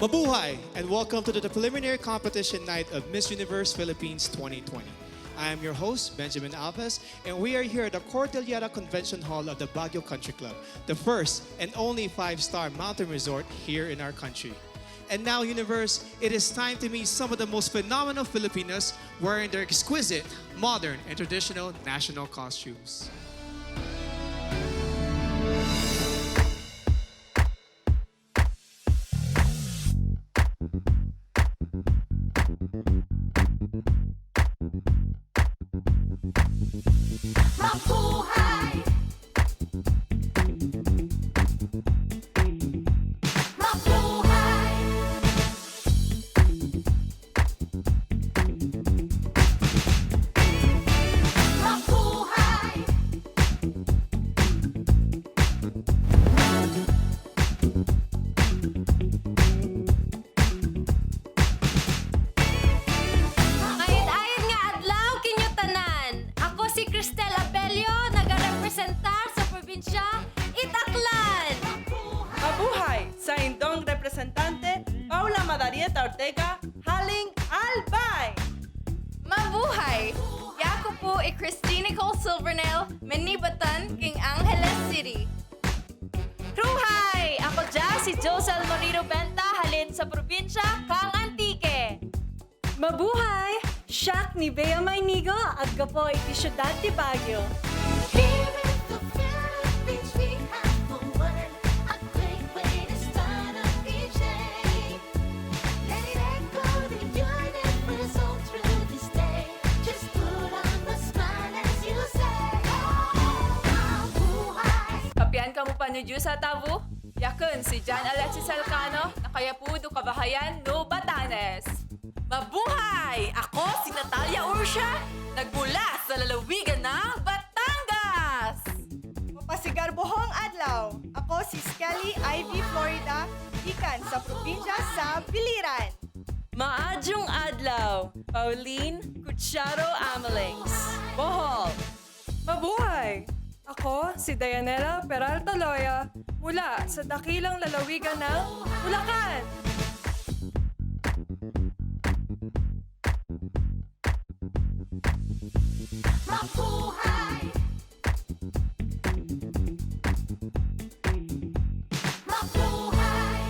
Mabuhay and welcome to the preliminary competition night of Miss Universe Philippines 2020. I am your host, Benjamin Alves, and we are here at the Cordillera Convention Hall of the Baguio Country Club, the first and only five-star mountain resort here in our country. And now, Universe, it is time to meet some of the most phenomenal Filipinos wearing their exquisite, modern, and traditional national costumes. Mabuhay! Mabuhay! Mabuhay! Ayad-ayad nga adlaw kinyo tanan. Ako si Cristel Abelio, nagarepresentar sa probinsya Itaklan. Mabuhay sa indong representante Paula Madarieta Ortega, Haling Albay. Mabuhay! Yako po i Christine Nicole Silvernel, Manibatan, King Angeles City. Kruhay! Ako dyan si Josel Moreno Benta, halin sa probinsya Kang Antique. Mabuhay! Siak ni Bea Maynigo, agga po iti syudad ti Baguio. Here in the Philippines we have the word, a great way to start up each day. Let it echo the universe all through this day. Just put on a smile as you say, Mabuhay! Kapian ka mo pa ni Diyos sa tabu? Yakun si John Alexis Elcano, na kaya po do kabahayan no Batanes. Mabuhay! Ako si Natalia Ursia, nagmula sa lalawigan ng Batangas! Mapasigar buhong adlaw. Ako si Skelly Ivy Florida, ikan sa probinsya sa Biliran. Maadjong adlaw, Pauline Cucharo Amalings, Bohol. Mabuhay! Ako si Dayanela Peralta Loya, mula sa dakilang lalawigan ng Bulacan. Mabuhay! Mabuhay!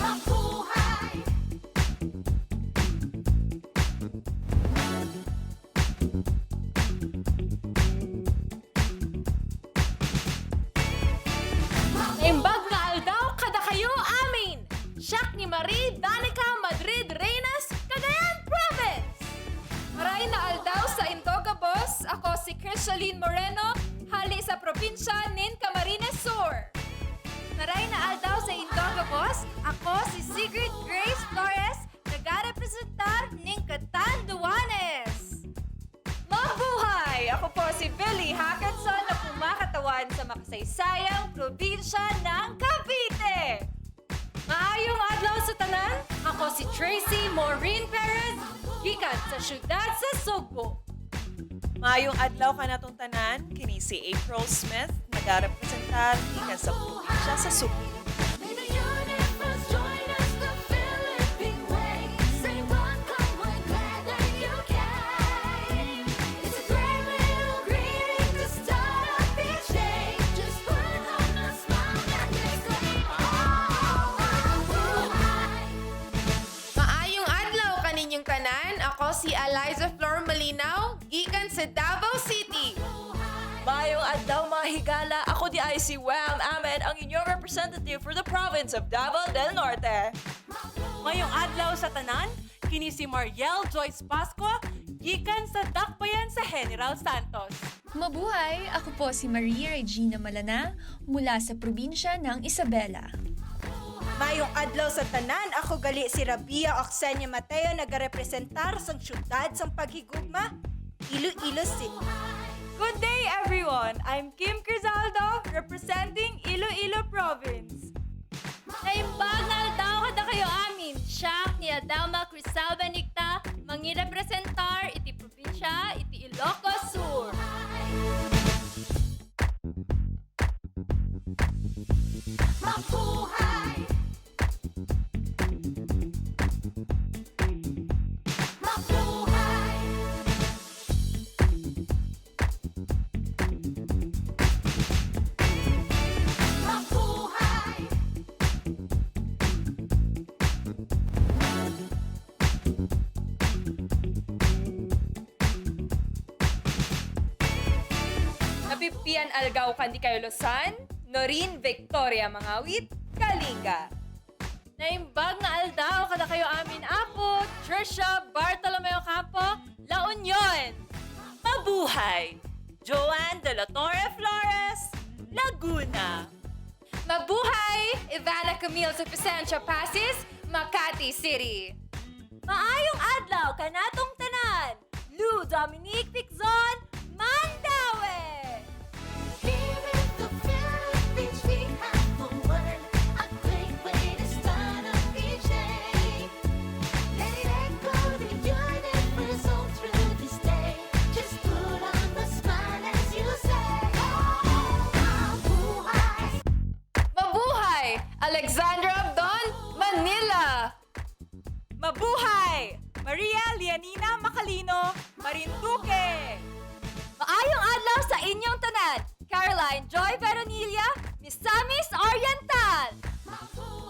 Mabuhay! Naimbag nga aldaw kada kayo amin! Siak ni Marie Danica Madrid Reyes, Cagayan Province! Maray na aldaw sa Indogabos, ako si Crisaline Moreno, hali sa probinsya nin Camarines Sur. Maray na aldaw sa Indogabos, ako si Sigrid Grace Flores, nagarepresentar ning Catanduanes. Mabuhay! Ako po si Billy Hackinson na kumakatawan sa makasaysayang probinsya ng Cavite. Maayong adlaw sa tanan, ako si Tracy Maureen Perez, gikan sa syudad sa Sugbo. Mayong adlaw ka natong tanan, kini si April Smith, nagarepresentar ikan sa probinsya sa Subi. May the universe join us the Philippine way. Say welcome, we're glad that you came. It's a great little greeting to start up each day. Just put on a smile and exclaim, Mabuhay! Maayong adlaw kaninyong tanan, ako si Eliza Flor Malinaw, gikan sa Davao City. Mayong adlaw mga higala, ako di ay si Wham Ahmed, ang inyong representative for the province of Davao del Norte. Mayong adlaw sa tanan, kini si Mariel Joyce Pasco, gikan sa Dakbayan sa General Santos. Mabuhay! Ako po si Maria Regina Malana mula sa probinsya ng Isabela. Mayong adlaw sa tanan, ako gali si Rabia Oxenia Mateo, nagarepresentar sa syudad sa paghigugma, Iloilo City. Good day everyone! I'm Kim Crizaldo, representing Iloilo Province. Naimbag na aldaw kada kayo amin, siak ni Adalma Crisalba Nicta, mangirepresentar iti probinsya iti Ilocos Sur. Fian Algao Candicayo Luzon, Norin Victoria Mangawit, Kalinga. Naimbag nga aldaw kada kayo amin apo, Trisha Bartolomeo Campo, La Union. Mabuhay! Joanne De La Torre Flores, Laguna. Mabuhay! Ivana Camille sa Placentia Passes, Makati City. Maayong adlaw kanatong tanan. Lou Dominique Piczon, Mandaue. Here in the Philippines, we have a word, a great way to start up each day. Let it echo the universe all through this day. Just put on the smile as you say, mabuhay. Mabuhay! Alexandra Abdon, Manila. Mabuhay! Maria Lianina Macalino, Marinduque. Maayong adlaw sa inyong tanan. Caroline Joy Veronilla, Misamis Oriental.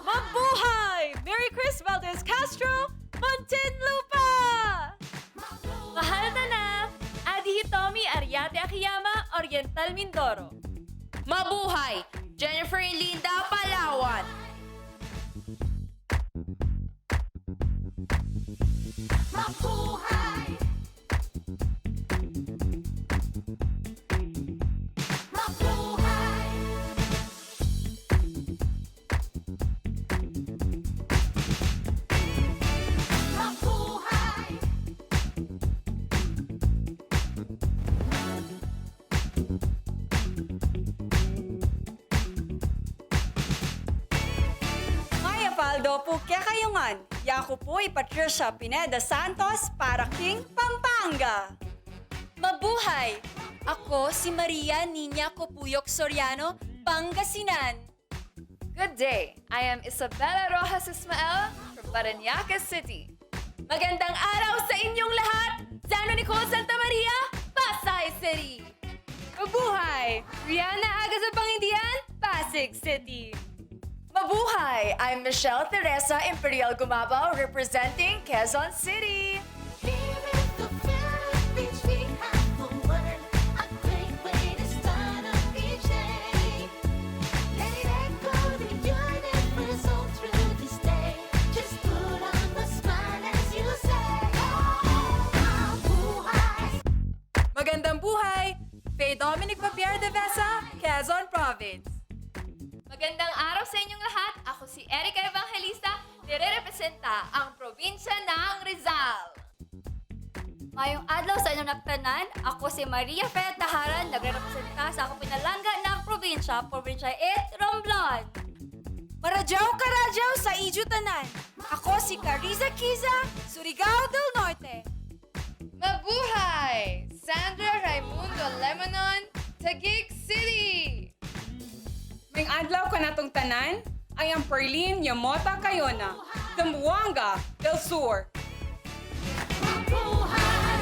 Mabuhay! Mary Chris Valdez Castro, Muntinlupa. Mahal na na. Adi Hitomi Ariate Akiyama, Oriental Mindoro. Mabuhay! Jennifer Linda Palawan. Mabuhay. Mabuhay. Mabuhay. Maya Paldo po kaya kayungan. Yaku po'y Patricia Pineda Santos para King Pampanga. Mabuhay! Ako si Maria Nina Copuyok Soriano, Pangasinan. Good day. I am Isabella Rojas Ismael from Parañaque City. Magandang araw sa inyong lahat! San Nicole Santa Maria, Pasay City. Mabuhay! Rihanna Aga sa Pangindian, Pasig City. Mabuhay! I'm Michelle Teresa Imperial Gumabao representing Quezon City. Here in the Philippines, we have a word, a great way to start up each day. Let it echo the universe all through this day. Just put on the smile as you say, mabuhay. Magandang buhay! Faye Dominic Papier de Vesa, Quezon Province. Magandang araw sa inyong lahat. Ako si Erica Evangelista, nire-representa ang probinsya ng Rizal. Mayong adlaw sa inyong nagtanan, ako si Maria Fred Taharan, nagre-representa sa akong pinalangga ng probinsya, probinsya 8, Romblon. Maradyaw karadyaw sa Iju Tanan. Ako si Cariza Kiza, Surigao del Norte. Mabuhay! Sandra Raimundo Lemonon, Taguig City. May adlaw ka natong tanan, ay ang Perlin Yamota Cayona, Zamboanga del Sur. Mabuhay.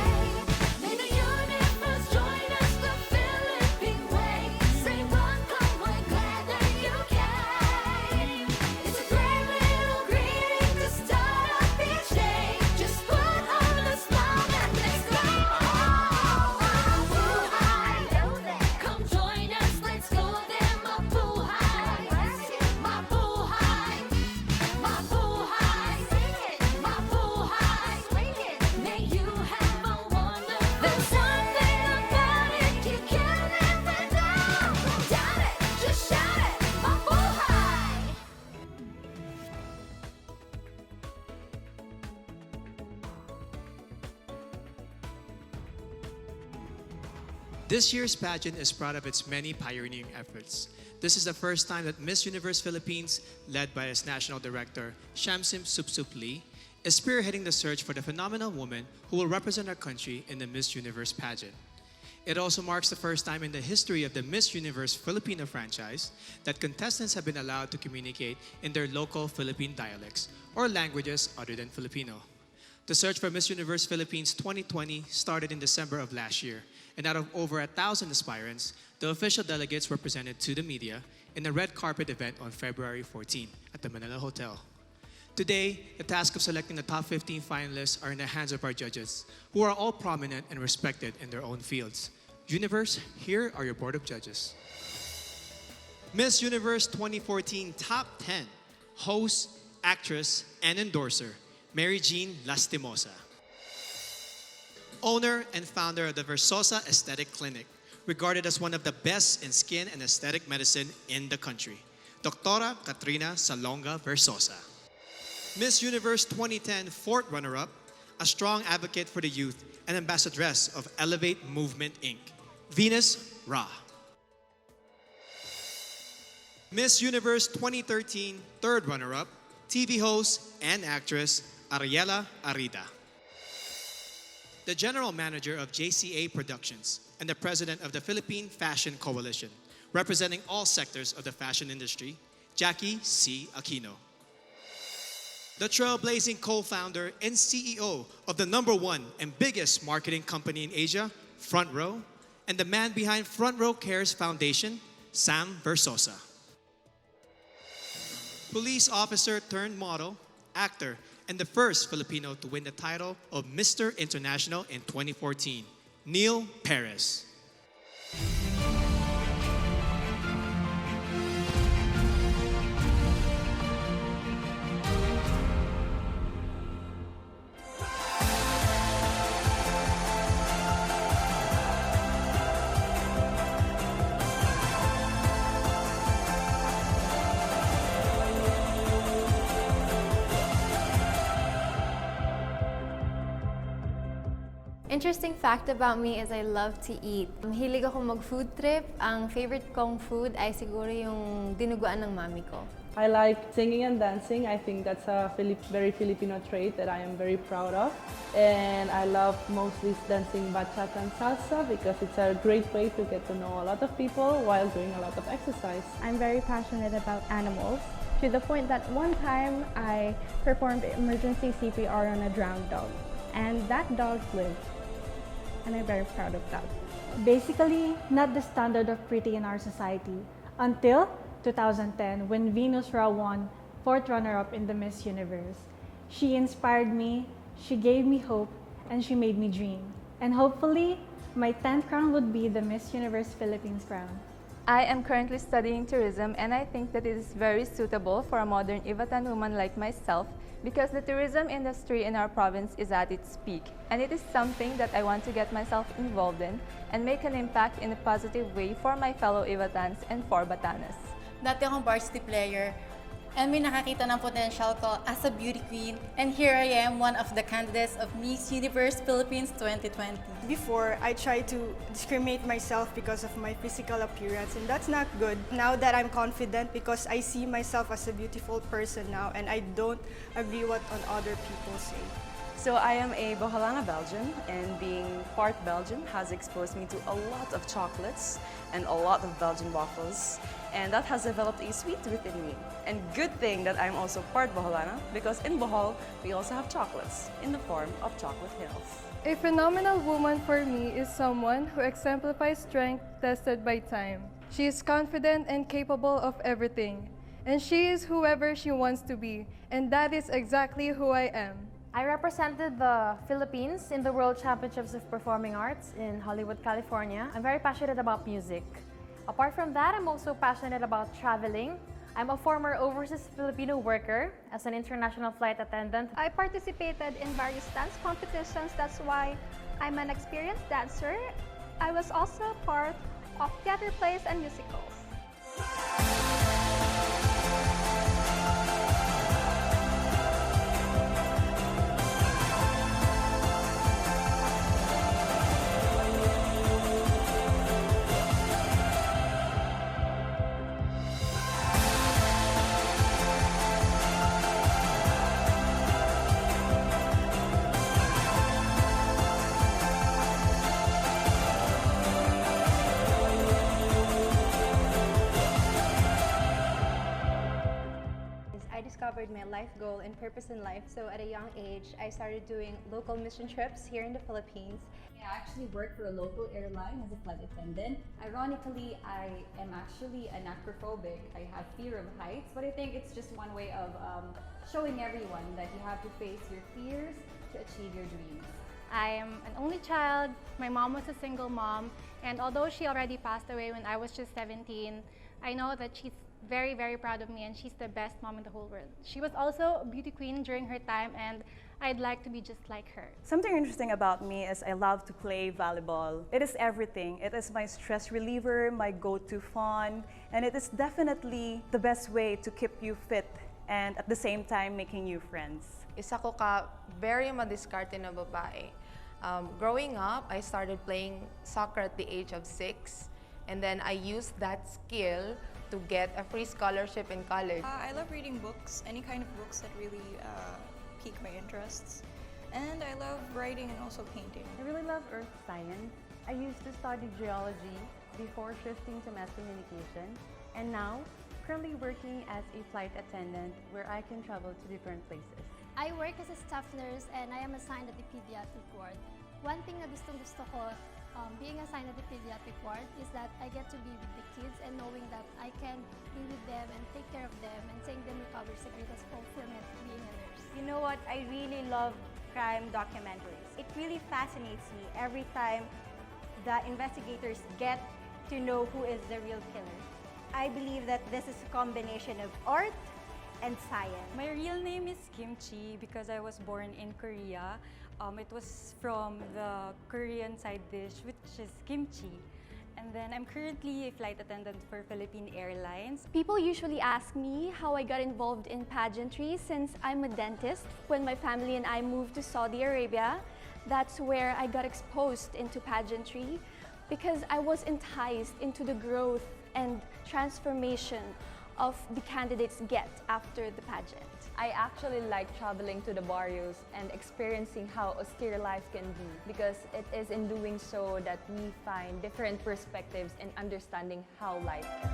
May the universe join us the Philippine way. Say welcome, we're glad that you came. It's a great little greeting to start up each day. Just put on a smile and let's go. Mabuhay. Come join us, let's go there. Mabuhay. Mabuhay. Mabuhay. Mabuhay. May you have a wonder. There's something about it you can't live without. Don't doubt it, just shout it. Mabuhay. This year's pageant is proud of its many pioneering efforts. This is the first time that Miss Universe Philippines, led by its national director, Shamsim Supsup Lee, is spearheading the search for the phenomenal woman who will represent our country in the Miss Universe pageant. It also marks the first time in the history of the Miss Universe Filipino franchise that contestants have been allowed to communicate in their local Philippine dialects or languages other than Filipino. The search for Miss Universe Philippines 2020 started in December of last year, and out of over 1,000 aspirants, the official delegates were presented to the media in a red carpet event on February 14 at the Manila Hotel. Today, the task of selecting the top 15 finalists are in the hands of our judges, who are all prominent and respected in their own fields. Universe, here are your board of judges. Miss Universe 2014 Top 10 Host, Actress, and Endorser, Mary Jean Lastimosa. Owner and founder of the Versosa Aesthetic Clinic, regarded as one of the best in skin and aesthetic medicine in the country, Doctora Katrina Salonga Versosa. Miss Universe 2010 fourth runner-up, a strong advocate for the youth and ambassadress of Elevate Movement Inc., Venus Ra. Miss Universe 2013 third runner-up, TV host and actress Ariela Arida. The general manager of JCA Productions and the president of the Philippine Fashion Coalition, representing all sectors of the fashion industry, Jackie C. Aquino. The trailblazing co-founder and CEO of the #1 and biggest marketing company in Asia, Front Row, and the man behind Front Row Cares Foundation, Sam Versosa. Police officer turned model, actor, and the first Filipino to win the title of Mr. International in 2014, Neil Perez. Interesting fact about me is I love to eat. Hilig ako mag-food trip. Ang favorite kong food ay siguro yung dinuguan ng mami ko. I like singing and dancing. I think that's a very Filipino trait that I am very proud of. And I love mostly dancing bachata and salsa because it's a great way to get to know a lot of people while doing a lot of exercise. I'm very passionate about animals to the point that one time I performed emergency CPR on a drowned dog. And that dog lived. And I'm very proud of that. Basically, not the standard of pretty in our society until 2010 when Venus Ra won fourth runner-up in the Miss Universe. She inspired me, she gave me hope, and she made me dream. And hopefully, my 10th crown would be the Miss Universe Philippines crown. I am currently studying tourism and I think that it is very suitable for a modern Ivatan woman like myself because the tourism industry in our province is at its peak and it is something that I want to get myself involved in and make an impact in a positive way for my fellow Ivatans and for Batanes. Dati akong varsity player and may nakakita ng potential ko as a beauty queen and here I am, one of the candidates of Miss Universe Philippines 2020. Before, I tried to discriminate myself because of my physical appearance and that's not good. Now that I'm confident because I see myself as a beautiful person now and I don't agree what on other people say. So I am a Boholana Belgian and being part Belgian has exposed me to a lot of chocolates and a lot of Belgian waffles and that has developed a sweet within me. And good thing that I'm also part Boholana because in Bohol we also have chocolates in the form of chocolate hills. A phenomenal woman for me is someone who exemplifies strength tested by time. She is confident and capable of everything. And she is whoever she wants to be. And that is exactly who I am. I represented the Philippines in the World Championships of Performing Arts in Hollywood, California. I'm very passionate about music. Apart from that, I'm also passionate about traveling. I'm a former overseas Filipino worker as an international flight attendant. I participated in various dance competitions, that's why I'm an experienced dancer. I was also part of theater plays and musicals. Discovered my life goal and purpose in life. So at a young age, I started doing local mission trips here in the Philippines. I actually work for a local airline as a flight attendant. Ironically, I am actually an acrophobic. I have fear of heights, but I think it's just one way of showing everyone that you have to face your fears to achieve your dreams. I am an only child. My mom was a single mom, and although she already passed away when I was just 17, I know that she's very, very proud of me, and she's the best mom in the whole world. She was also a beauty queen during her time, and I'd like to be just like her. Something interesting about me is I love to play volleyball. It is everything. It is my stress reliever, my go-to fun, and it is definitely the best way to keep you fit and at the same time making new friends. Isa ko ka very madiskarte na babae. Growing up, I started playing soccer at the age of 6, and then I used that skill to get a free scholarship in college. I love reading books, any kind of books that really pique my interests. And I love writing and also painting. I really love earth science. I used to study geology before shifting to mass communication, and now currently working as a flight attendant where I can travel to different places. I work as a staff nurse and I am assigned at the pediatric ward. One thing na gustong-gusto ko being assigned at the pediatric ward is that I get to be with the kids and knowing that I can be with them and take care of them and seeing them recover is the greatest fulfillment being a nurse. You know what? I really love crime documentaries. It really fascinates me every time the investigators get to know who is the real killer. I believe that this is a combination of art and science. My real name is Kimchi because I was born in Korea. It was from the Korean side dish, which is kimchi. And then I'm currently a flight attendant for Philippine Airlines. People usually ask me how I got involved in pageantry since I'm a dentist. When my family and I moved to Saudi Arabia, that's where I got exposed into pageantry because I was enticed into the growth and transformation of the candidates get after the pageant. I actually like traveling to the barrios and experiencing how austere life can be because it is in doing so that we find different perspectives in understanding how life is.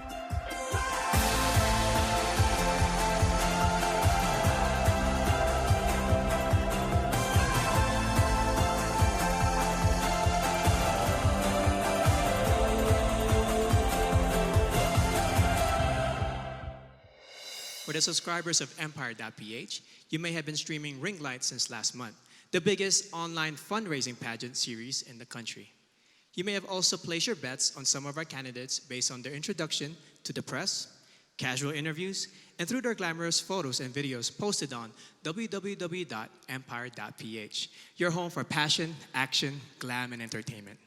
For the subscribers of Empire.ph, you may have been streaming Ring Light since last month, the biggest online fundraising pageant series in the country. You may have also placed your bets on some of our candidates based on their introduction to the press, casual interviews, and through their glamorous photos and videos posted on www.empire.ph, your home for passion, action, glam, and entertainment.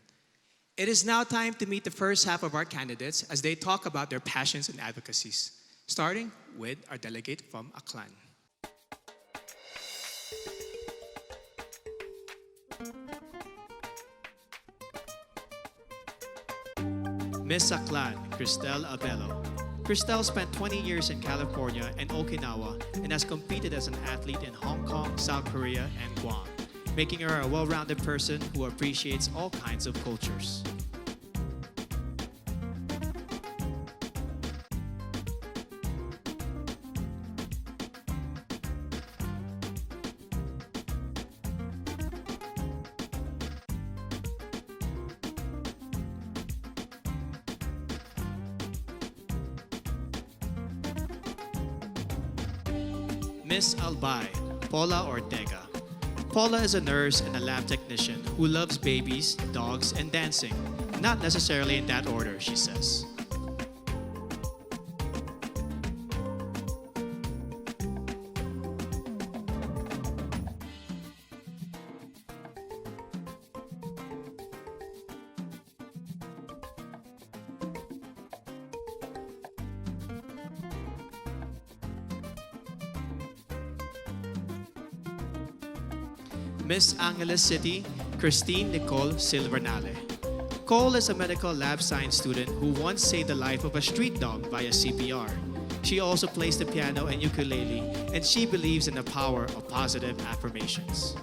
It is now time to meet the first half of our candidates as they talk about their passions and advocacies, starting with our delegate from Aklan. Miss Aklan, Cristel Abello. Cristel spent 20 years in California and Okinawa and has competed as an athlete in Hong Kong, South Korea, and Guam, making her a well-rounded person who appreciates all kinds of cultures. Miss Albay, Paula Ortega. Paula is a nurse and a lab technician who loves babies, dogs, and dancing. Not necessarily in that order, she says. Miss Angeles City, Christine Nicole Silvernale. Cole is a medical lab science student who once saved the life of a street dog via CPR. She also plays the piano and ukulele, and she believes in the power of positive affirmations.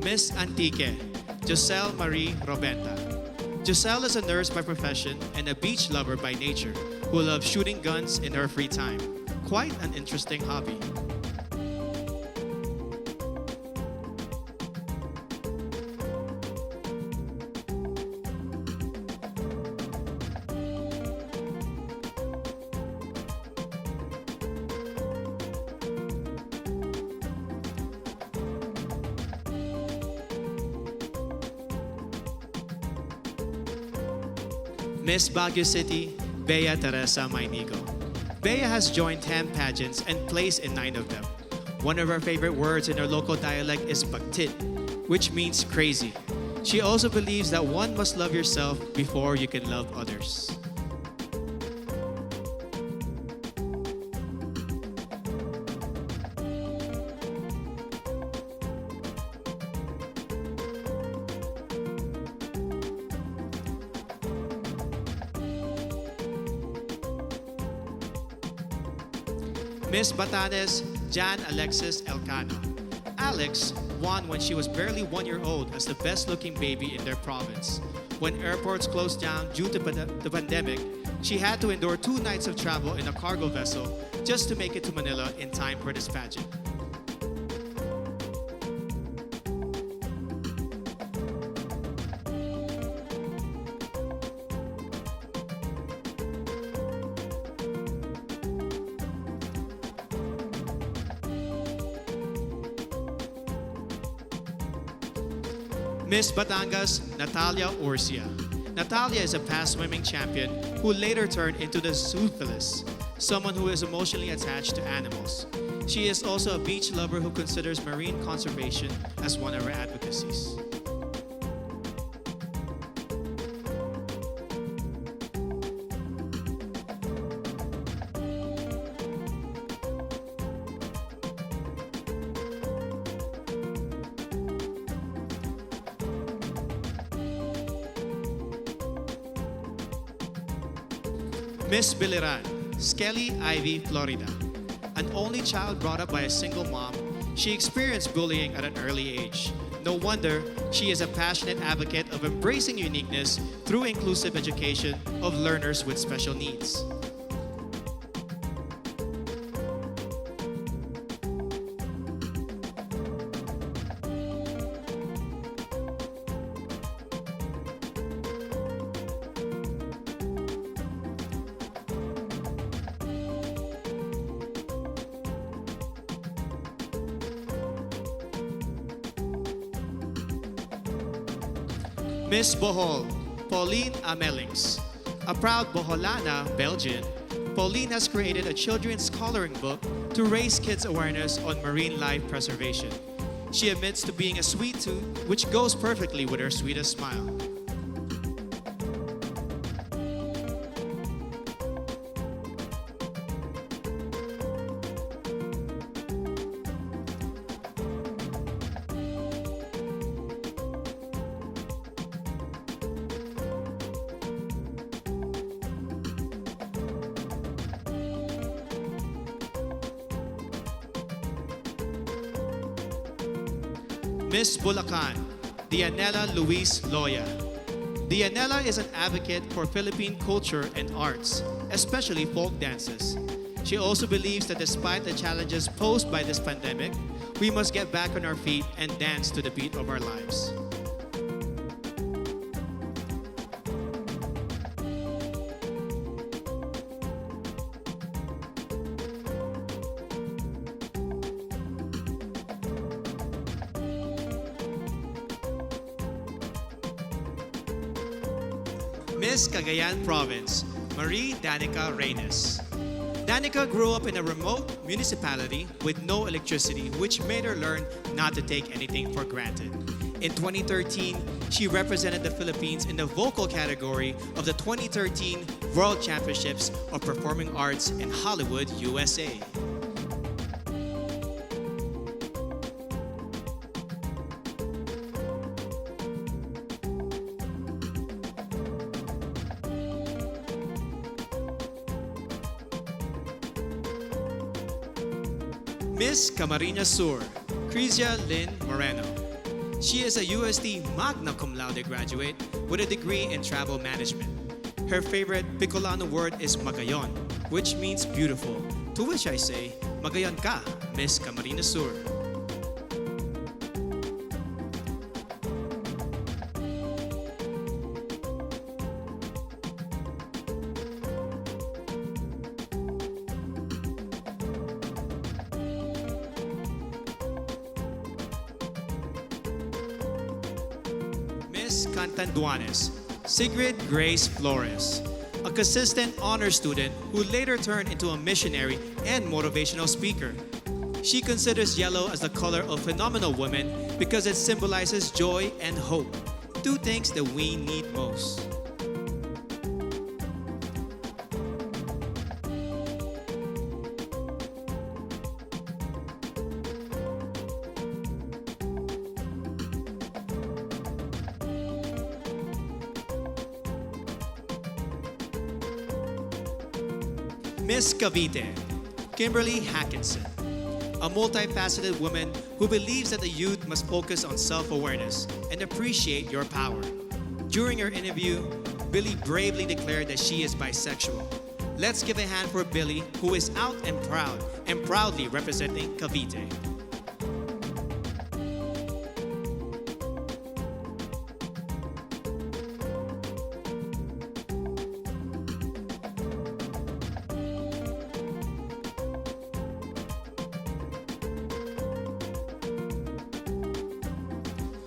Miss Antique, Giselle Marie Robenta. Giselle is a nurse by profession and a beach lover by nature who loves shooting guns in her free time. Quite an interesting hobby. Miss Baguio City, Bea Teresa Mainigo. Bea has joined 10 pageants and placed in 9 of them. One of her favorite words in her local dialect is baktit, which means crazy. She also believes that one must love yourself before you can love others. Miss Batanes, Jan Alexis Elcano. Alex won when she was barely 1 year old as the best-looking baby in their province. When airports closed down due to the pandemic, she had to endure 2 nights of travel in a cargo vessel just to make it to Manila in time for this pageant. Miss Batangas, Natalia Urcia. Natalia is a past swimming champion who later turned into the zoophilist, someone who is emotionally attached to animals. She is also a beach lover who considers marine conservation as one of her advocacies. Miss Biliran, Skelly Ivy, Florida. An only child brought up by a single mom, she experienced bullying at an early age. No wonder she is a passionate advocate of embracing uniqueness through inclusive education of learners with special needs. Miss Bohol, Pauline Amelings. A proud Boholana, Belgian, Pauline has created a children's coloring book to raise kids' awareness on marine life preservation. She admits to being a sweet tooth, which goes perfectly with her sweetest smile. Miss Bulacan, Dianela Luis Loya. Dianela is an advocate for Philippine culture and arts, especially folk dances. She also believes that despite the challenges posed by this pandemic, we must get back on our feet and dance to the beat of our lives. Miss Cagayan Province, Marie Danica Reynes. Danica grew up in a remote municipality with no electricity, which made her learn not to take anything for granted. In 2013, she represented the Philippines in the vocal category of the 2013 World Championships of Performing Arts in Hollywood, USA. Miss Camarines Sur, Crizia Lynn Moreno. She is a UST magna cum laude graduate with a degree in travel management. Her favorite Bicolano word is magayon, which means beautiful, To which I say, magayon ka, Miss Camarines Sur. Miss Cantanduanes, Sigrid Grace Flores, a consistent honor student who later turned into a missionary and motivational speaker. She considers yellow as the color of phenomenal women because it symbolizes joy and hope, two things that we need most. Miss Cavite, Kimberly Hackinson, a multifaceted woman who believes that the youth must focus on self-awareness and appreciate your power. During her interview, Billy bravely declared that she is bisexual. Let's give a hand for Billy, who is out and proud and proudly representing Cavite.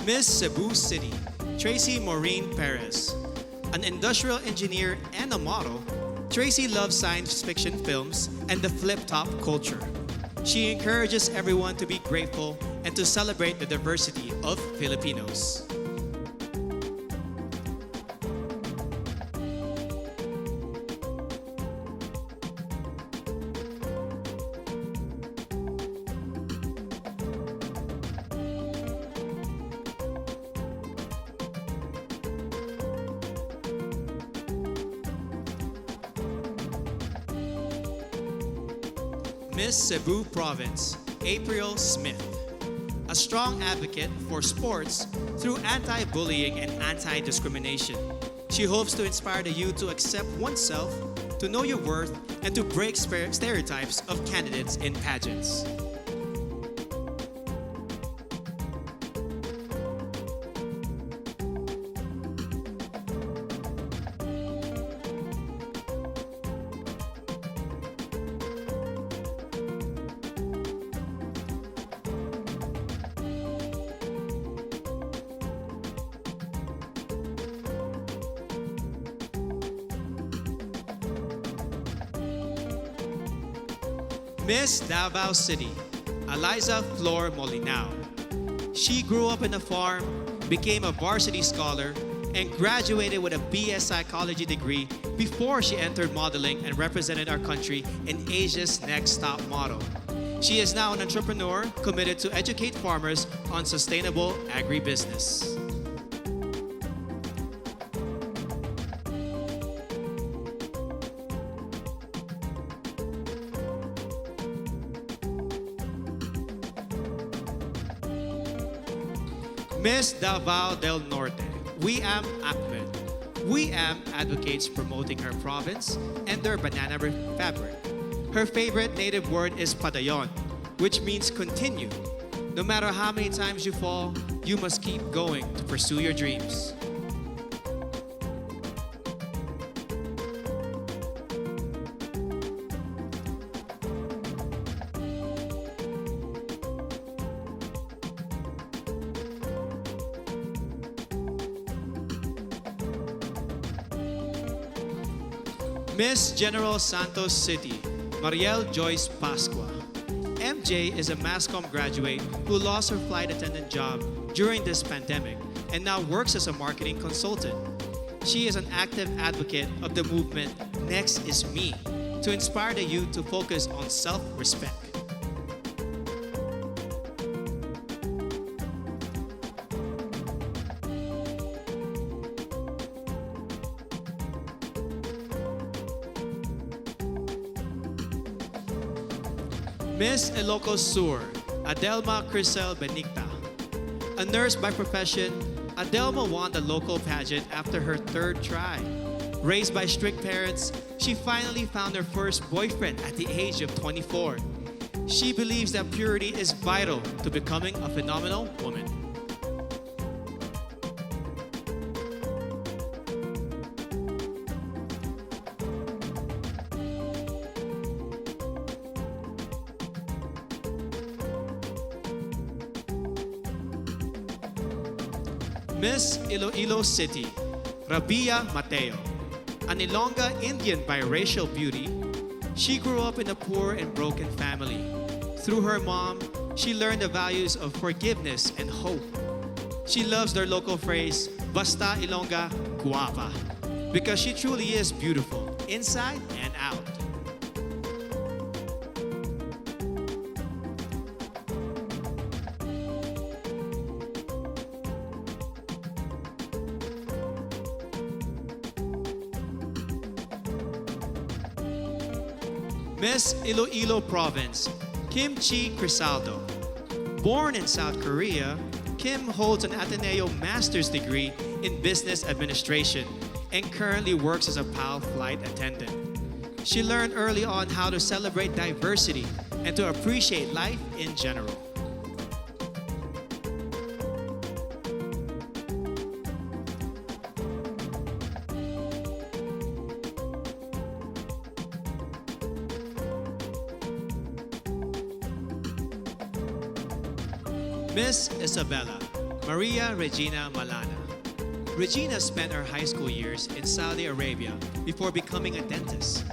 Miss Cebu City, Tracy Maureen Perez. An industrial engineer and a model, Tracy loves science fiction films and the flip-top culture. She encourages everyone to be grateful and to celebrate the diversity of Filipinos. Miss Cebu Province, April Smith. A strong advocate for sports through anti-bullying and anti-discrimination. She hopes to inspire the youth to accept oneself, to know your worth, and to break stereotypes of candidates in pageants. Miss Davao City, Eliza Flor Molinao. She grew up in a farm, became a varsity scholar, and graduated with a BS Psychology degree before she entered modeling and represented our country in Asia's Next Top Model. She is now an entrepreneur committed to educate farmers on sustainable agribusiness. Miss Davao del Norte, Wiam Ahmed. Wiam advocates promoting her province and their banana fabric. Her favorite native word is padayon, which means continue. No matter how many times you fall, you must keep going to pursue your dreams. Miss General Santos City, Mariel Joyce Pascua. MJ is a MASCOM graduate who lost her flight attendant job during this pandemic and now works as a marketing consultant. She is an active advocate of the movement Next is Me to inspire the youth to focus on self-respect. Miss Ilocos Sur, Adelma Crisel Benigta. A nurse by profession, Adelma won the local pageant after her third try. Raised by strict parents, She finally found her first boyfriend at the age of 24. She believes that purity is vital to becoming a phenomenal woman. Miss Iloilo City, Rabia Mateo. An Ilongga Indian biracial beauty, she grew up in a poor and broken family. Through her mom, she learned the values of forgiveness and hope. She loves their local phrase, Basta Ilongga Guapa, because she truly is beautiful, inside and out. Miss Iloilo Province, Kim Chi Crisaldo. Born in South Korea, Kim holds an Ateneo master's degree in business administration and currently works as a PAL flight attendant. She learned early on how to celebrate diversity and to appreciate life in general. Miss Isabella, Maria Regina Malana. Regina spent her high school years in Saudi Arabia before becoming a dentist.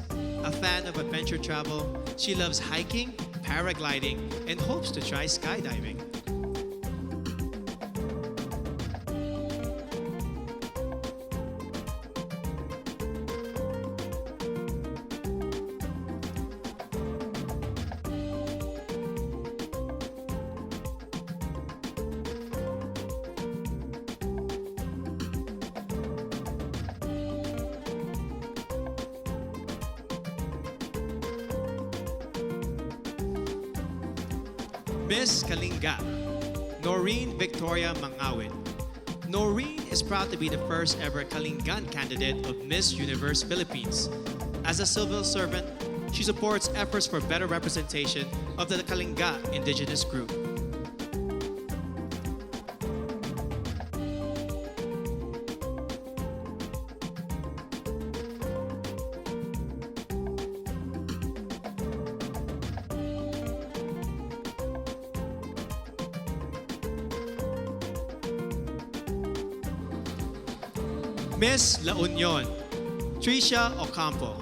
A fan of adventure travel, she loves hiking, paragliding, and hopes to try skydiving. Miss Kalinga, Noreen Victoria Mangawit. Noreen is proud to be the first ever Kalingan candidate of Miss Universe Philippines. As a civil servant, she supports efforts for better representation of the Kalinga indigenous group. Miss La Union, Tricia Ocampo.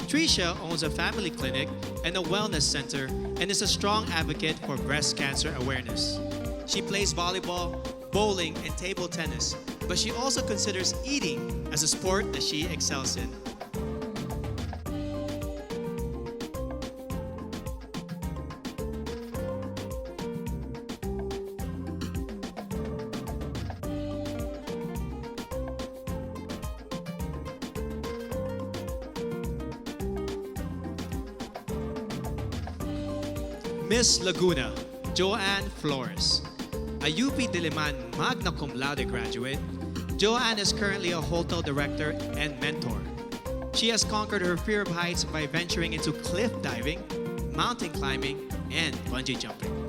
Tricia owns a family clinic and a wellness center and is a strong advocate for breast cancer awareness. She plays volleyball, bowling, and table tennis, but she also considers eating as a sport that she excels in. Miss Laguna, Joanne Flores. A UP Diliman magna cum laude graduate, Joanne is currently a hotel director and mentor. She has conquered her fear of heights by venturing into cliff diving, mountain climbing, and bungee jumping.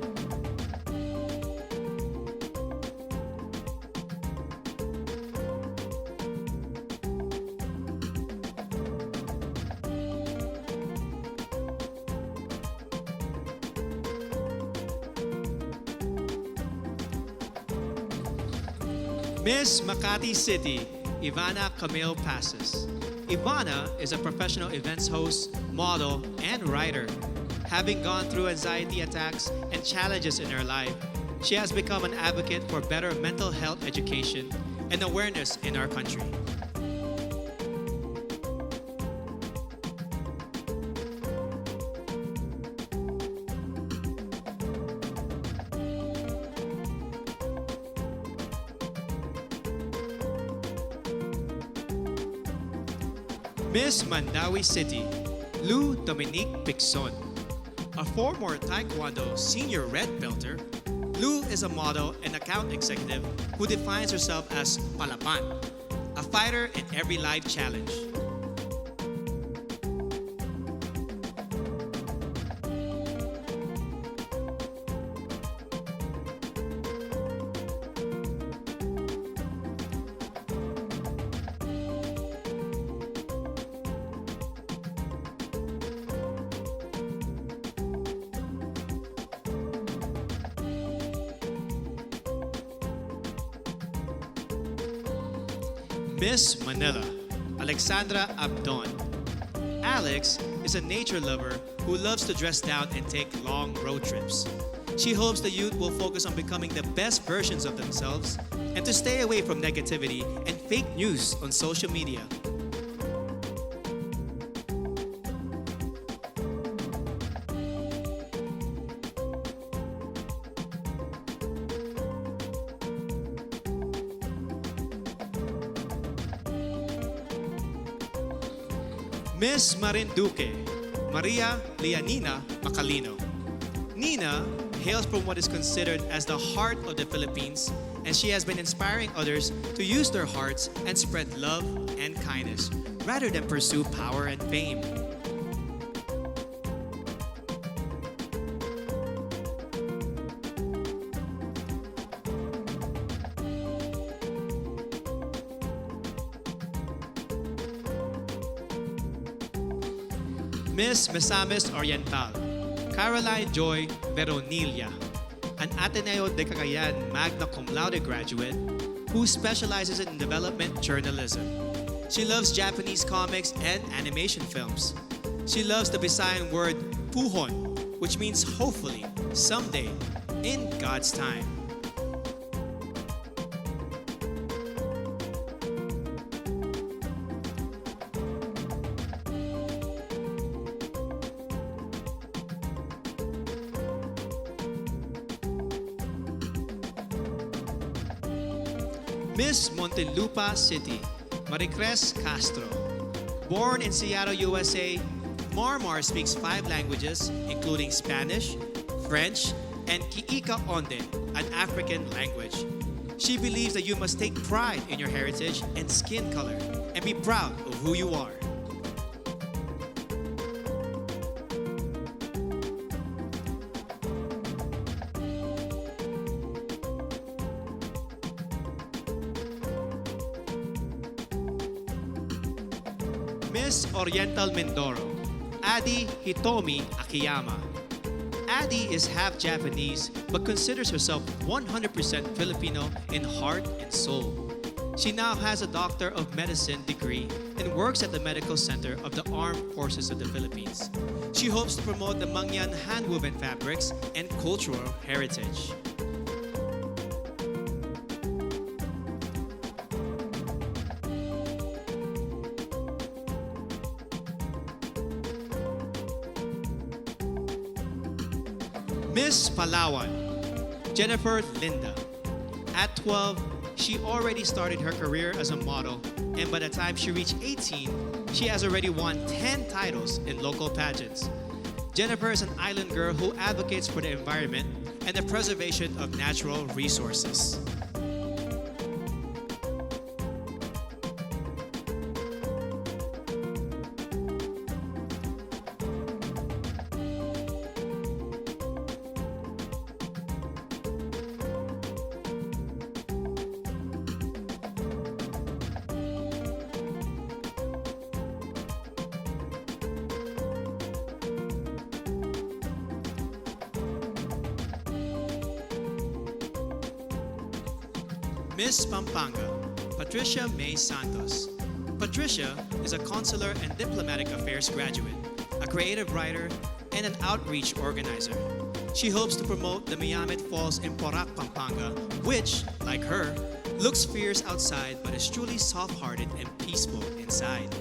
Miss Makati City, Ivana Camille Passes. Ivana is a professional events host, model, and writer. Having gone through anxiety attacks and challenges in her life, she has become an advocate for better mental health education and awareness in our country. Miss Mandawi City, Lou Dominique Pixon. A former Taekwondo senior red belter, Lou is a model and account executive who defines herself as Palapan, a fighter in every life challenge. Miss Manila, Alexandra Abdon. Alex is a nature lover who loves to dress down and take long road trips. She hopes the youth will focus on becoming the best versions of themselves and to stay away from negativity and fake news on social media. Miss Marinduque, Maria Leonina Macalino. Nina hails from what is considered as the heart of the Philippines, and she has been inspiring others to use their hearts and spread love and kindness rather than pursue power and fame. Miss Misamis Oriental, Caroline Joy Veronilla, an Ateneo de Cagayan magna cum laude graduate who specializes in development journalism. She loves Japanese comics and animation films. She loves the Visayan word puhon, which means hopefully, someday, in God's time. Miss Montelupa City, Maricres Castro. Born in Seattle, USA, Marmar speaks 5 languages, including Spanish, French, and Kiika Onde, an African language. She believes that you must take pride in your heritage and skin color and be proud of who you are. Miss Oriental Mindoro, Adi Hitomi Akiyama. Adi is half Japanese but considers herself 100% Filipino in heart and soul. She now has a Doctor of Medicine degree and works at the Medical Center of the Armed Forces of the Philippines. She hopes to promote the Mangyan hand-woven fabrics and cultural heritage. Miss Palawan, Jennifer Linda. At 12, she already started her career as a model, and by the time she reached 18, she has already won 10 titles in local pageants. Jennifer is an island girl who advocates for the environment and the preservation of natural resources. Miss Pampanga, Patricia May Santos. Patricia is a consular and diplomatic affairs graduate, a creative writer, and an outreach organizer. She hopes to promote the Miamet Falls in Porac, Pampanga, which, like her, looks fierce outside but is truly soft-hearted and peaceful inside.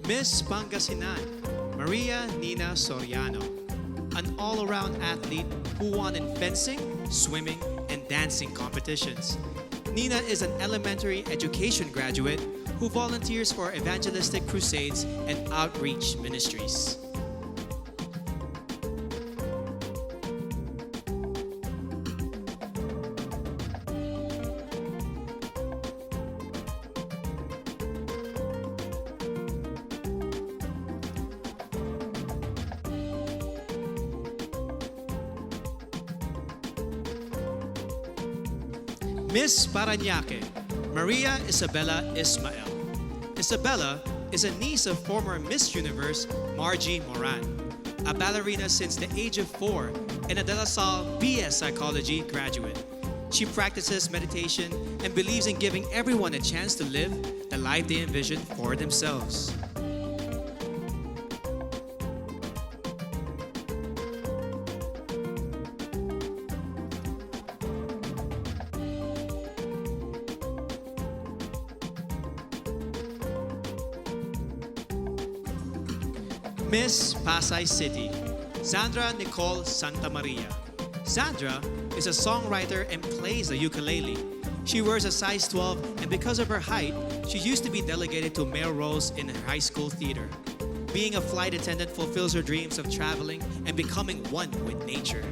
Miss Pangasinan, Maria Nina Soriano, an all-around athlete who won in fencing, swimming, and dancing competitions. Nina is an elementary education graduate who volunteers for evangelistic crusades and outreach ministries. Miss Parañaque, Maria Isabella Ismael. Isabella is a niece of former Miss Universe Margie Moran, a ballerina since the age of 4 and a De La Salle BS Psychology graduate. She practices meditation and believes in giving everyone a chance to live the life they envision for themselves. Miss Pasay City, Sandra Nicole Santa Maria. Sandra is a songwriter and plays the ukulele. She wears a size 12, and because of her height, she used to be delegated to male roles in her high school theater. Being a flight attendant fulfills her dreams of traveling and becoming one with nature.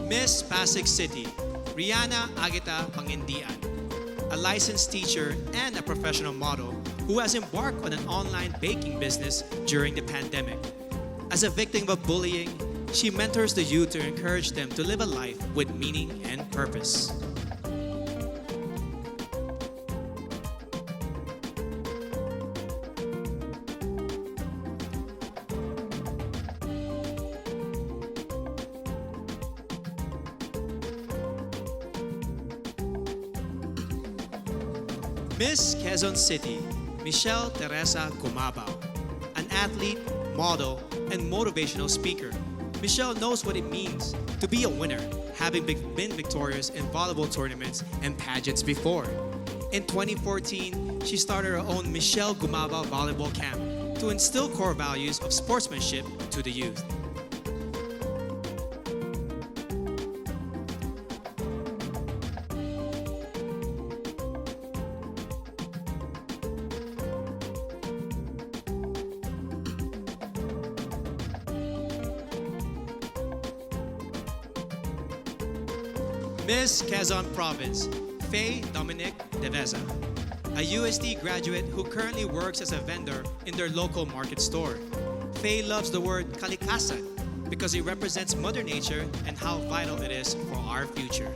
Miss Pasig City, Rihanna Agita Pangindian, a licensed teacher and a professional model who has embarked on an online baking business during the pandemic. As a victim of bullying, she mentors the youth to encourage them to live a life with meaning and purpose. Miss Quezon City, Michelle Teresa Gumabao, an athlete, model, and motivational speaker. Michelle knows what it means to be a winner, having been victorious in volleyball tournaments and pageants before. In 2014, she started her own Michelle Gumabao Volleyball Camp to instill core values of sportsmanship to the youth. Miss Quezon Province, Faye Dominic Deveza, a UST graduate who currently works as a vendor in their local market store. Faye loves the word kalikasan because it represents Mother Nature and how vital it is for our future.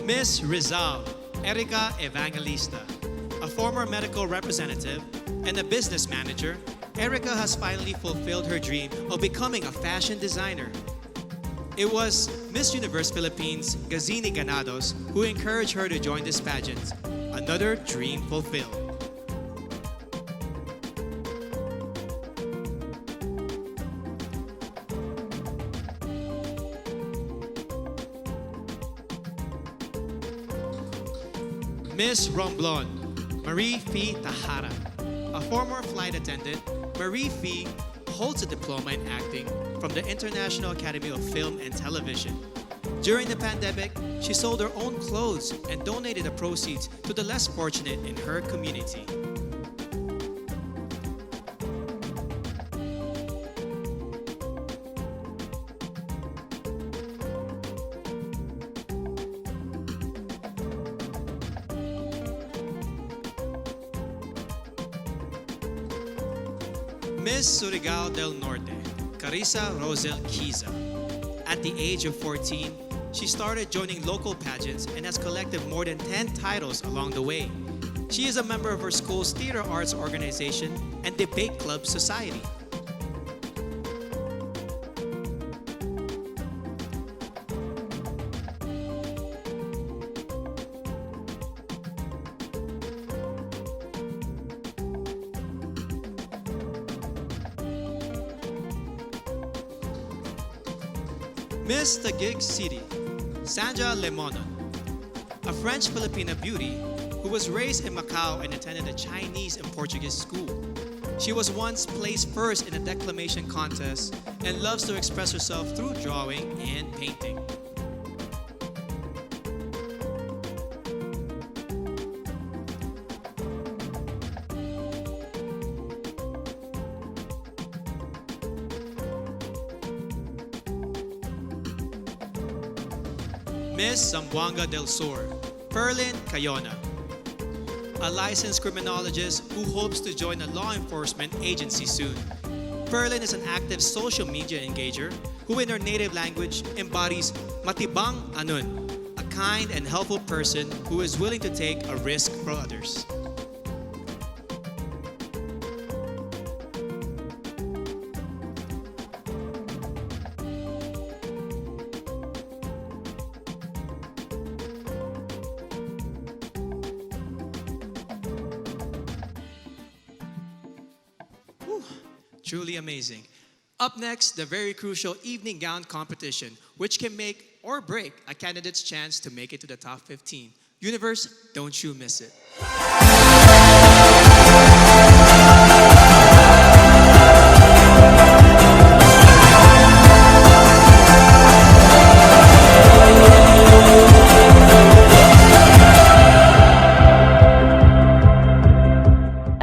Miss Rizal, Erica Evangelista, a former medical representative and a business manager, Erica has finally fulfilled her dream of becoming a fashion designer. It was Miss Universe Philippines, Gazini Ganados, who encouraged her to join this pageant. Another dream fulfilled. Miss Romblon, Marie Fee Tahara. A former flight attendant, Marie Fee holds a diploma in acting from the International Academy of Film and Television. During the pandemic, she sold her own clothes and donated the proceeds to the less fortunate in her community. Miss Surigao del Norte, Carissa Rosel Kiza. At the age of 14, she started joining local pageants and has collected more than 10 titles along the way. She is a member of her school's theater arts organization and debate club society. Miss Taguig City, Sandra Lemonon, a French-Filipina beauty who was raised in Macau and attended a Chinese and Portuguese school. She was once placed first in a declamation contest and loves to express herself through drawing and painting. Miss Zamboanga del Sur, Ferlin Cayona, a licensed criminologist who hopes to join a law enforcement agency soon. Ferlin is an active social media engager who in her native language embodies matibang anun, a kind and helpful person who is willing to take a risk for others. Truly amazing. Up next, the very crucial evening gown competition, which can make or break a candidate's chance to make it to the top 15. Universe, don't you miss it.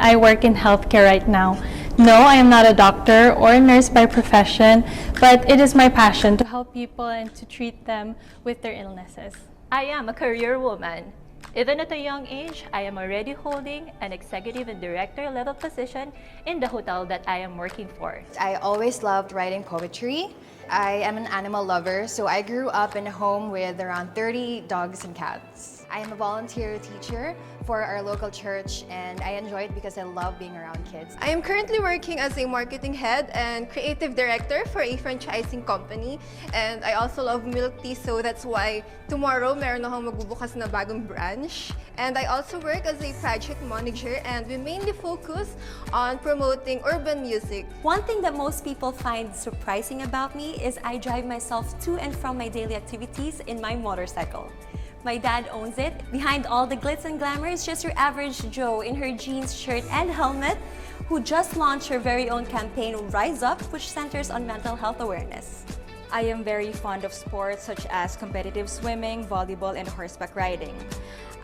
I work in healthcare right now. No, I am not a doctor or a nurse by profession, but it is my passion to help people and to treat them with their illnesses. I am a career woman. Even at a young age, I am already holding an executive and director level position in the hotel that I am working for. I always loved writing poetry. I am an animal lover, so I grew up in a home with around 30 dogs and cats. I am a volunteer teacher for our local church, and I enjoy it because I love being around kids. I am currently working as a marketing head and creative director for a franchising company. And I also love milk tea, so that's why tomorrow meron akong magbubukas na bagong branch. And I also work as a project manager, and we mainly focus on promoting urban music. One thing that most people find surprising about me is I drive myself to and from my daily activities in my motorcycle. My dad owns it. Behind all the glitz and glamour is just your average Joe in her jeans, shirt, and helmet, who just launched her very own campaign, Rise Up, which centers on mental health awareness. I am very fond of sports such as competitive swimming, volleyball, and horseback riding.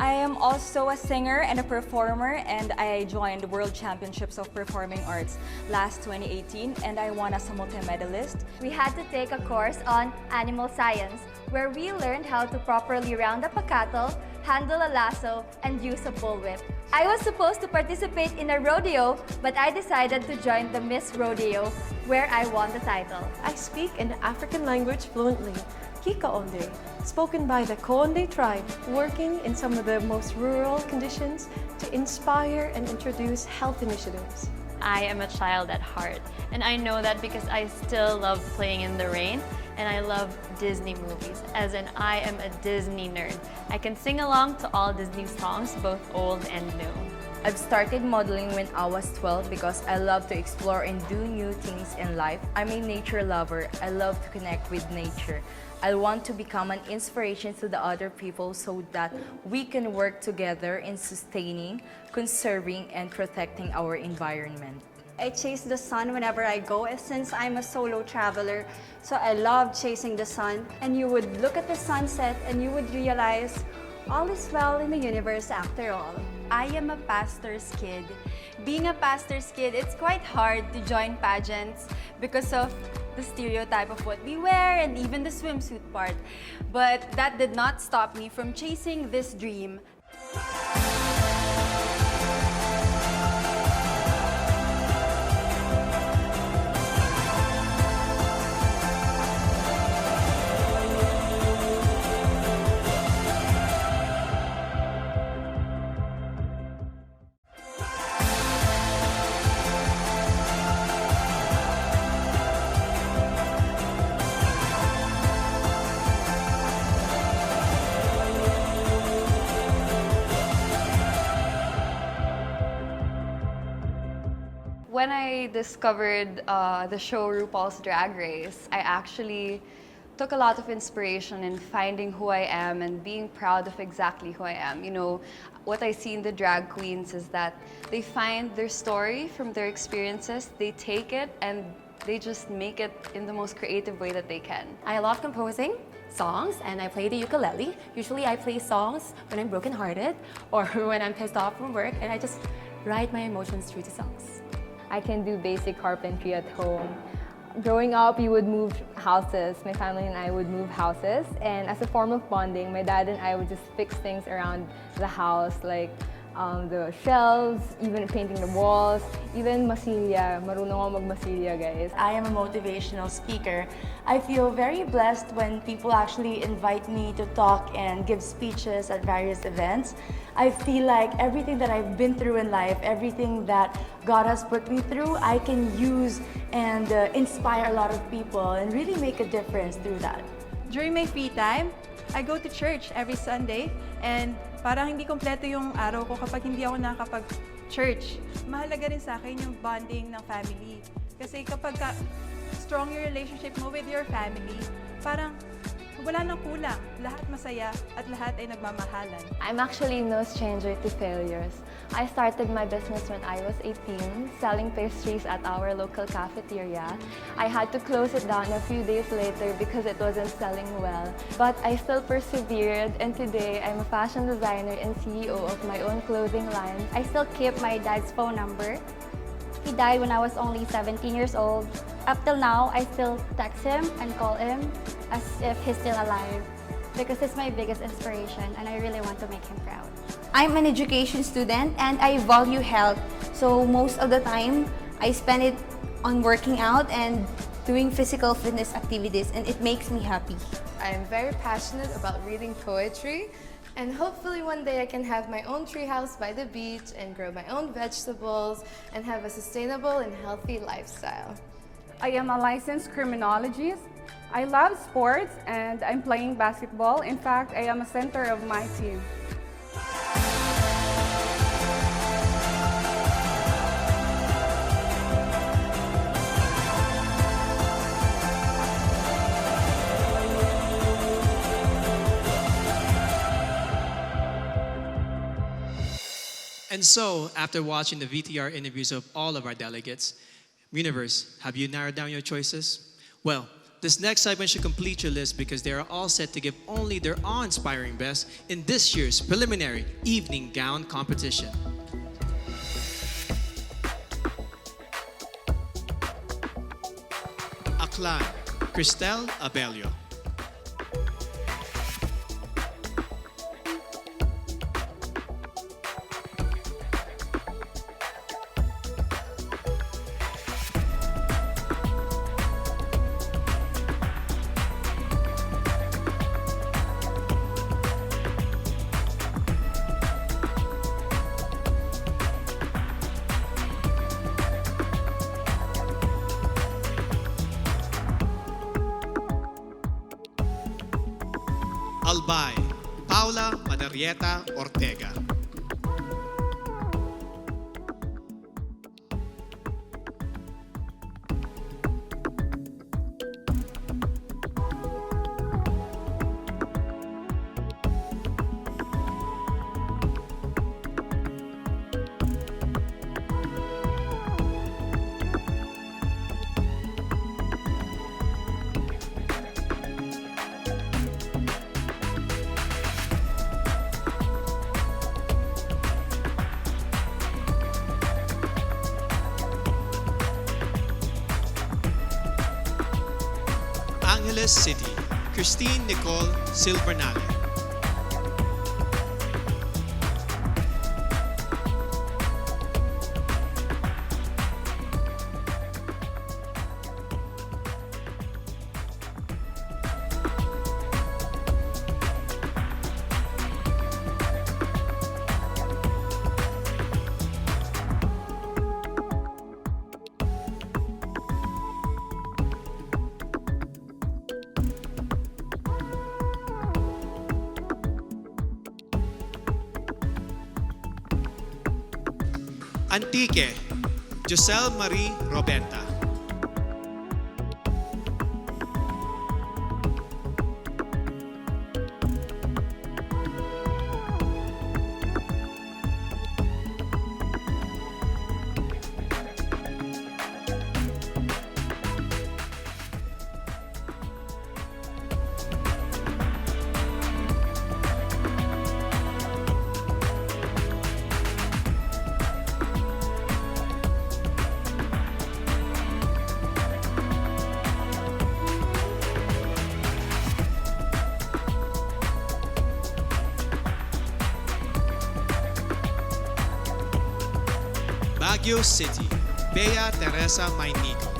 I am also a singer and a performer, and I joined the World Championships of Performing Arts last 2018, and I won as a multi-medalist. We had to take a course on animal science, where we learned how to properly round up a cattle, handle a lasso, and use a bullwhip. I was supposed to participate in a rodeo, but I decided to join the Miss Rodeo, where I won the title. I speak an African language fluently, Kikaonde, spoken by the Konde tribe, working in some of the most rural conditions to inspire and introduce health initiatives. I am a child at heart, and I know that because I still love playing in the rain, and I love Disney movies, as in I am a Disney nerd. I can sing along to all Disney songs, both old and new. I've started modeling when I was 12 because I love to explore and do new things in life. I'm a nature lover. I love to connect with nature. I want to become an inspiration to the other people so that we can work together in sustaining, conserving, and protecting our environment. I chase the sun whenever I go, since I'm a solo traveler. So I love chasing the sun. And you would look at the sunset and you would realize all is well in the universe after all. I am a pastor's kid. Being a pastor's kid, it's quite hard to join pageants because of the stereotype of what we wear and even the swimsuit part. But that did not stop me from chasing this dream. When I discovered the show RuPaul's Drag Race, I actually took a lot of inspiration in finding who I am and being proud of exactly who I am. You know, what I see in the drag queens is that they find their story from their experiences, they take it, and they just make it in the most creative way that they can. I love composing songs, and I play the ukulele. Usually I play songs when I'm brokenhearted or when I'm pissed off from work, and I just write my emotions through the songs. I can do basic carpentry at home. Growing up, we would move houses. My family and I would move houses. And as a form of bonding, my dad and I would just fix things around the house, like the shelves, even painting the walls, even masilya. Marunong ako magmasilya, guys. I am a motivational speaker. I feel very blessed when people actually invite me to talk and give speeches at various events. I feel like everything that I've been through in life, everything that God has put me through, I can use and inspire a lot of people and really make a difference through that. During my free time, I go to church every Sunday, and parang hindi kompleto yung araw ko kapag hindi ako nakakapag-church. Mahalaga rin sa akin yung bonding ng family. Kasi kapag strong yung relationship mo with your family, parang wala nang kulang. Lahat masaya at lahat ay nagmamahalan. I'm actually no stranger to failures. I started my business when I was 18, selling pastries at our local cafeteria. I had to close it down a few days later because it wasn't selling well. But I still persevered, and today I'm a fashion designer and CEO of my own clothing line. I still keep my dad's phone number. He died when I was only 17 years old. Up till now, I still text him and call him as if he's still alive because he's my biggest inspiration and I really want to make him proud. I'm an education student and I value health. So most of the time, I spend it on working out and doing physical fitness activities, and it makes me happy. I am very passionate about reading poetry, and hopefully one day I can have my own treehouse by the beach and grow my own vegetables and have a sustainable and healthy lifestyle. I am a licensed criminologist. I love sports and I'm playing basketball. In fact, I am a center of my team. And so, after watching the VTR interviews of all of our delegates, Universe, have you narrowed down your choices? Well, this next segment should complete your list because they are all set to give only their awe-inspiring best in this year's preliminary evening gown competition. Aklan, Cristel Abelio. Albay, Paula Madarieta Ortega. Angeles City, Christine Nicole Silvernale. Antique, Joselle Marie Robenta. Baguio City, Bea Teresa Mainico.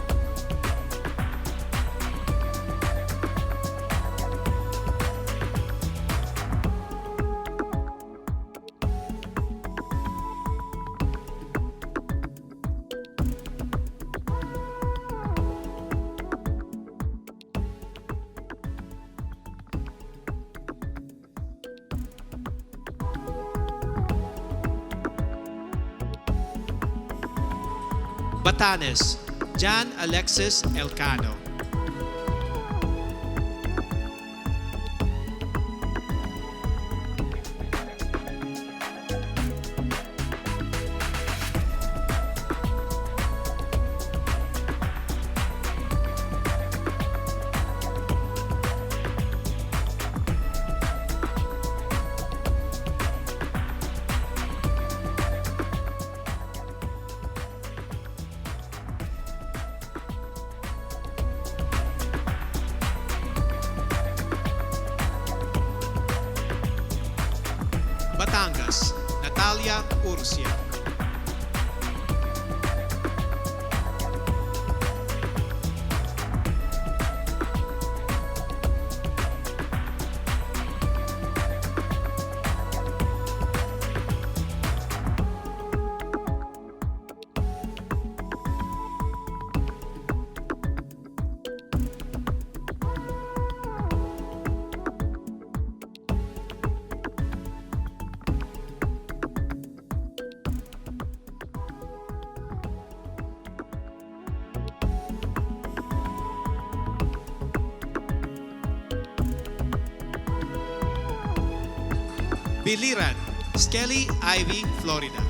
Batanes, Jan Alexis Elcano. Batangas, Natalia Urcia. Biliran, Skelly Ivy, Florida.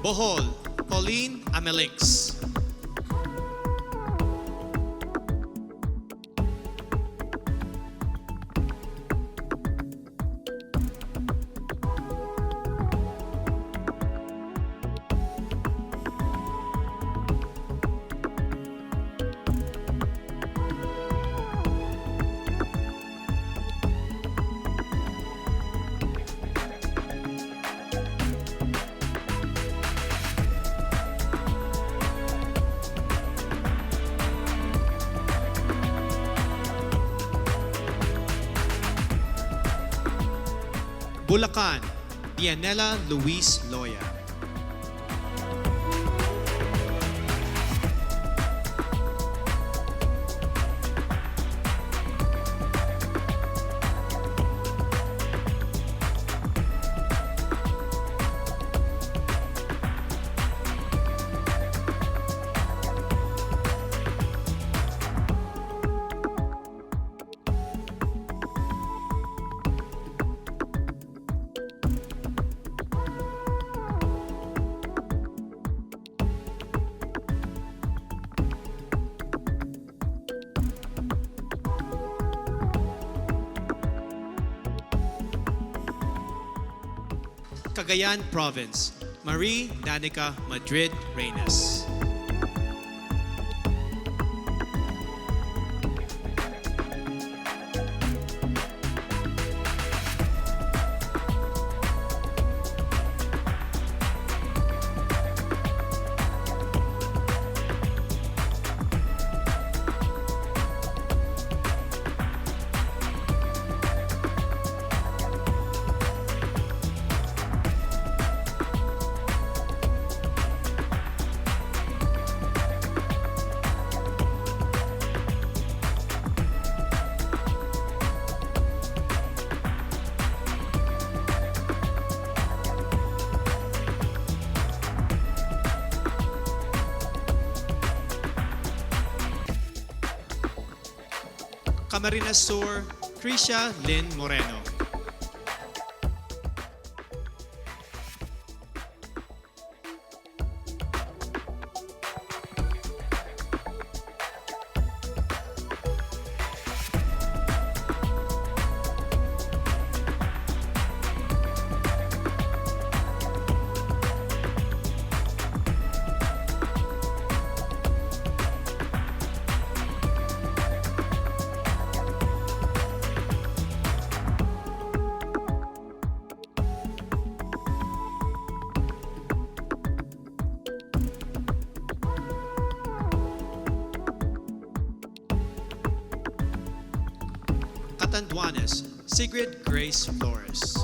Bohol, Pauline Amelix. Bulacan, Dianela Luis Loya. Cagayan Province, Marie Danica Madrid Reyes. Camarines Sur, Krisha Lynn Moreno. Catanduanes, Sigrid Grace Flores.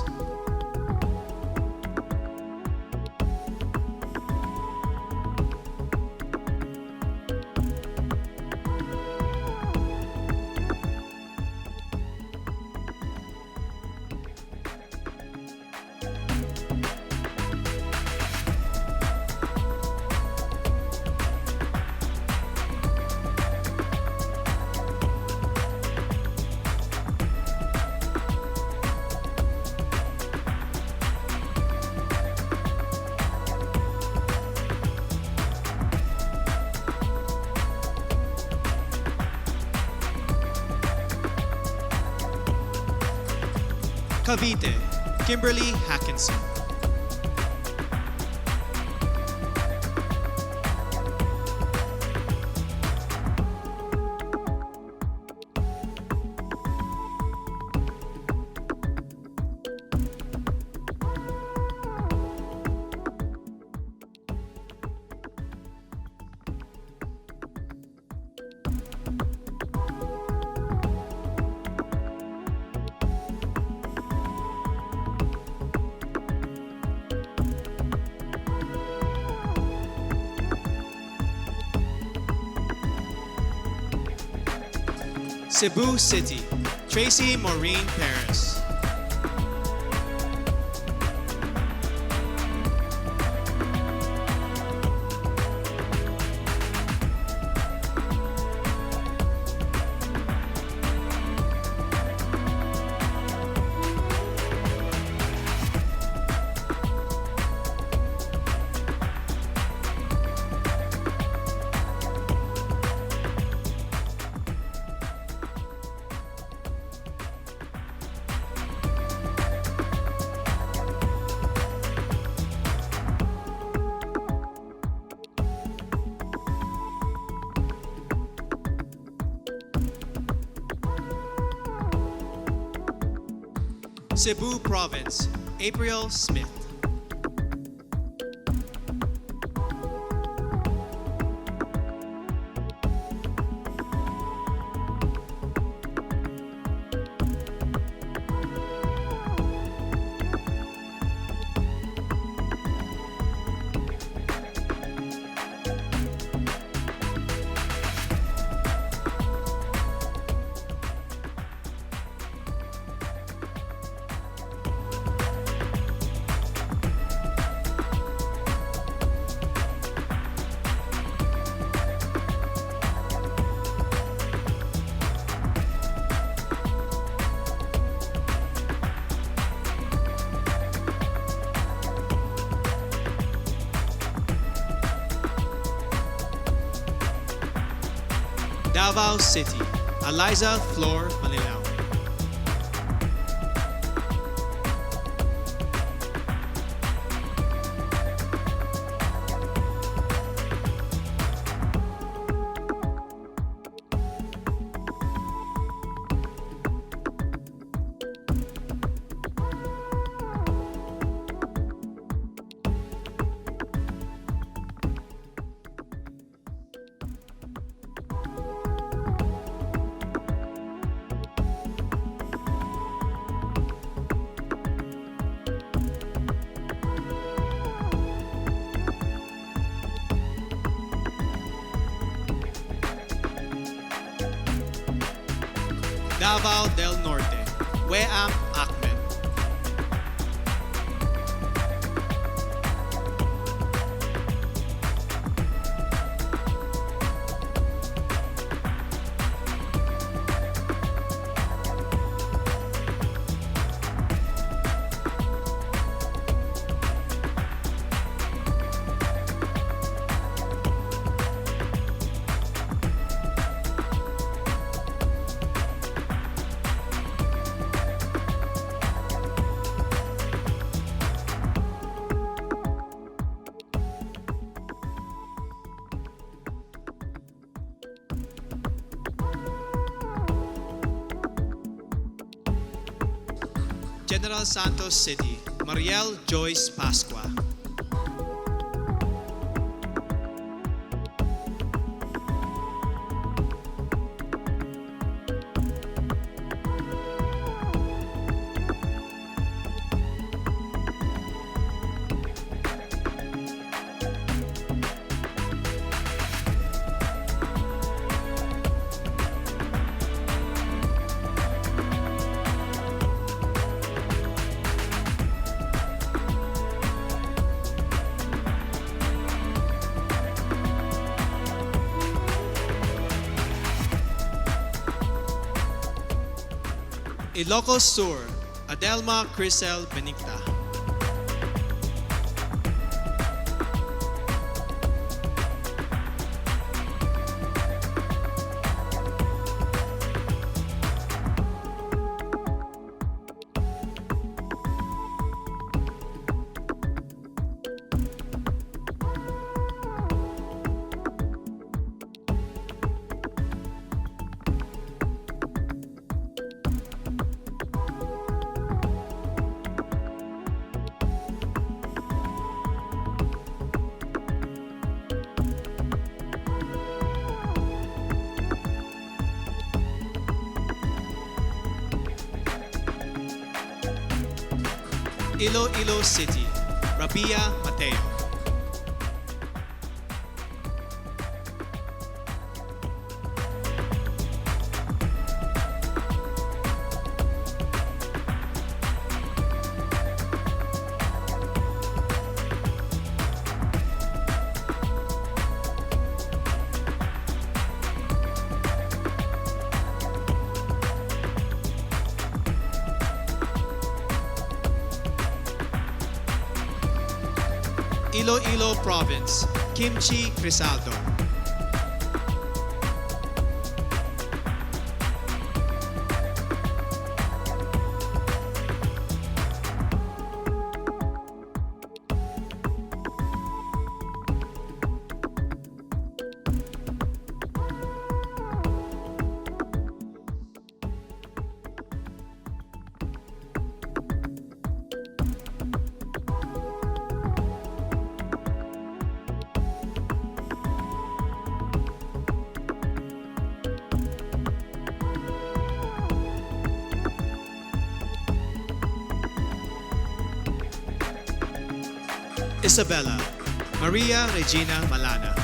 Cavite, Kimberly Hackinson. Cebu City, Tracy Maureen Paris. Cebu Province, April Smith. Davao City, Eliza Flor Manilao. Davao del Norte, Weam Ahmed. General Santos City, Mariel Joyce Pascua. Ilocos Sur, Adelma Crisel Benicta. Iloilo City, Rabia Mateo. Iloilo Province, Kimchi Crisaldo. Isabela, Maria Regina Malana.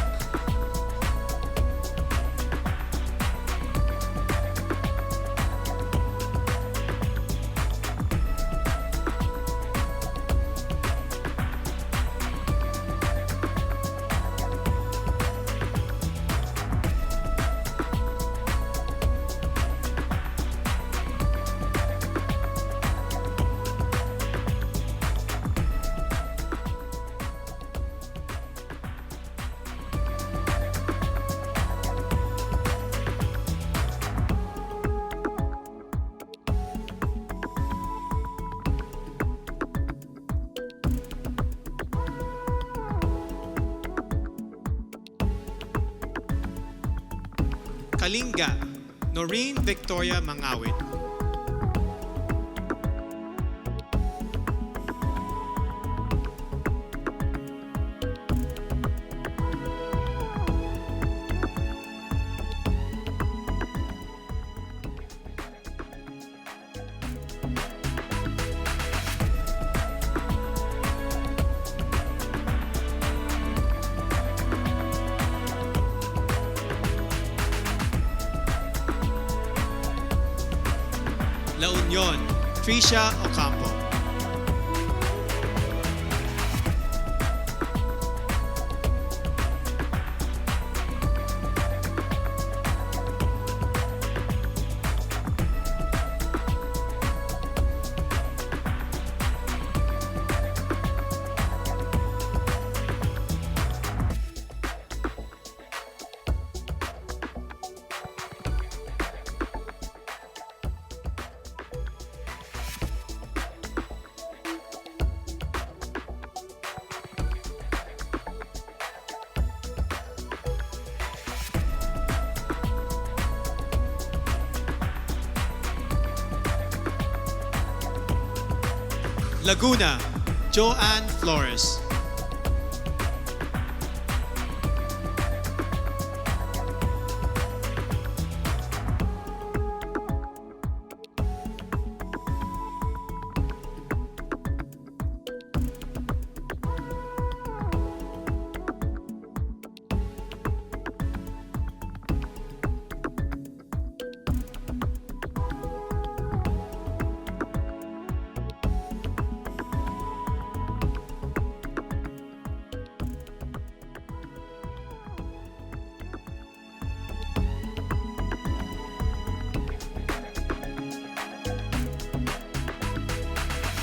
Kalinga, Noreen Victoria Mangawit. La Union, Tricia Ocampo. Laguna, Joanne Flores.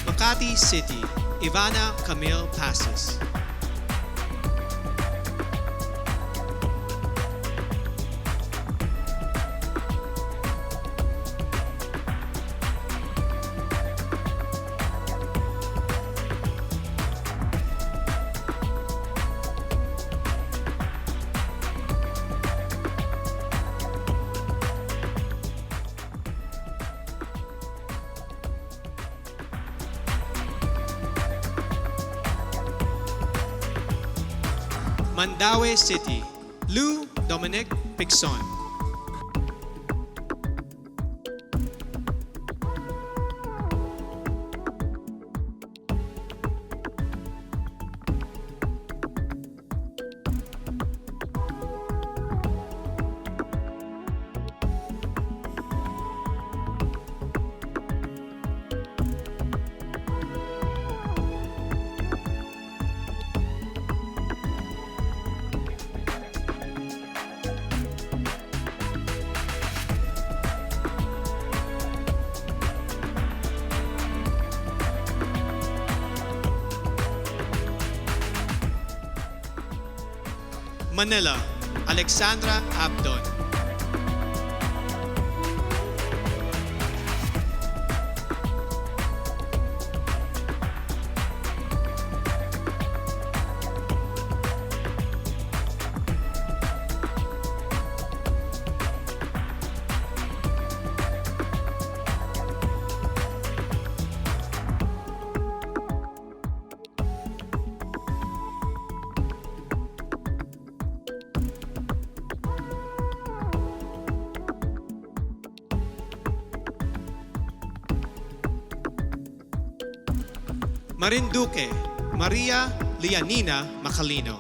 Makati City, Ivana Camille Passes. Mandaue City, Lou Dominic Pixon. Manila, Alexandra Abdon. Marinduque, Maria Lianina Macalino.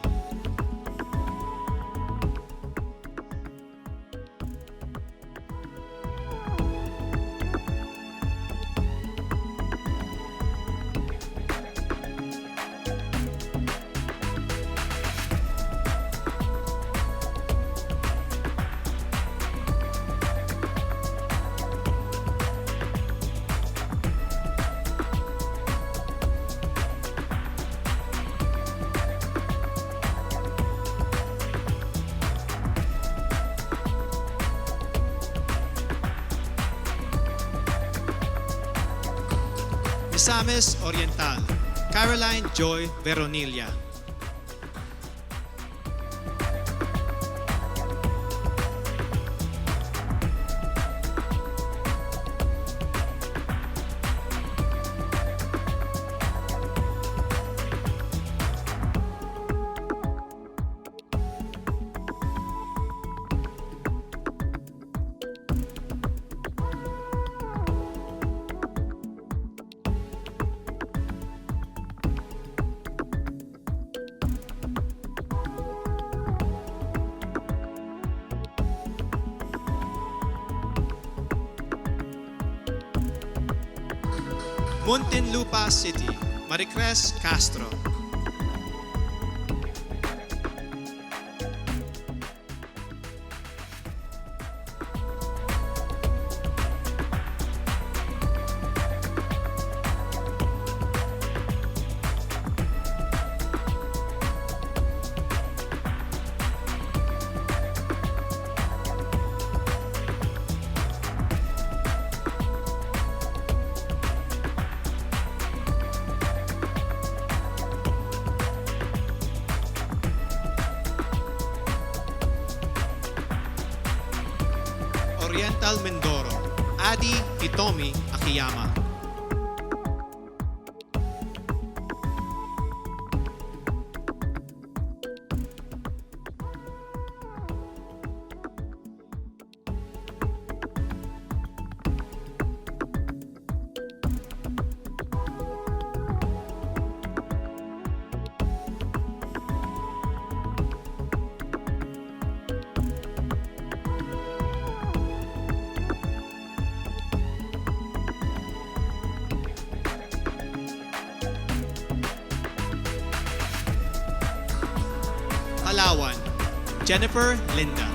Misamis Oriental, Caroline Joy Veronilla. Muntinlupa City, Maricres Castro. Oriental Mindoro, Adi Hitomi Akiyama. Jennifer Linda.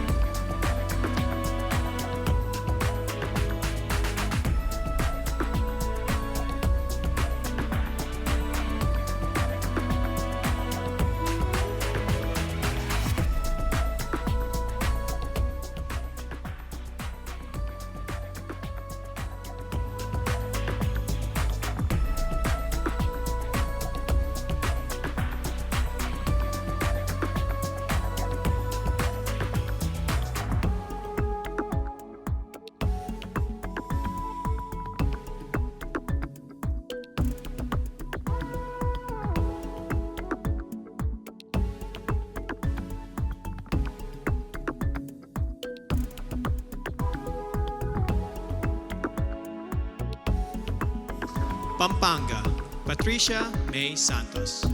Pampanga, Patricia May Santos.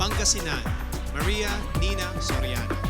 Pangasinan, Maria Nina Soriano.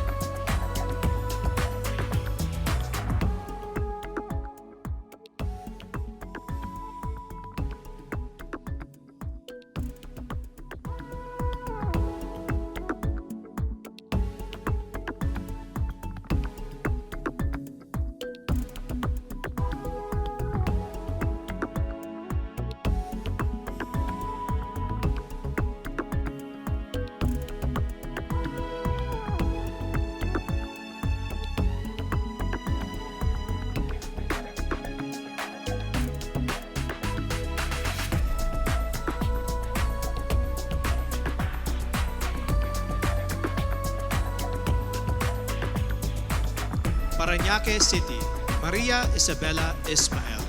Parañaque City, Maria Isabella Ismael.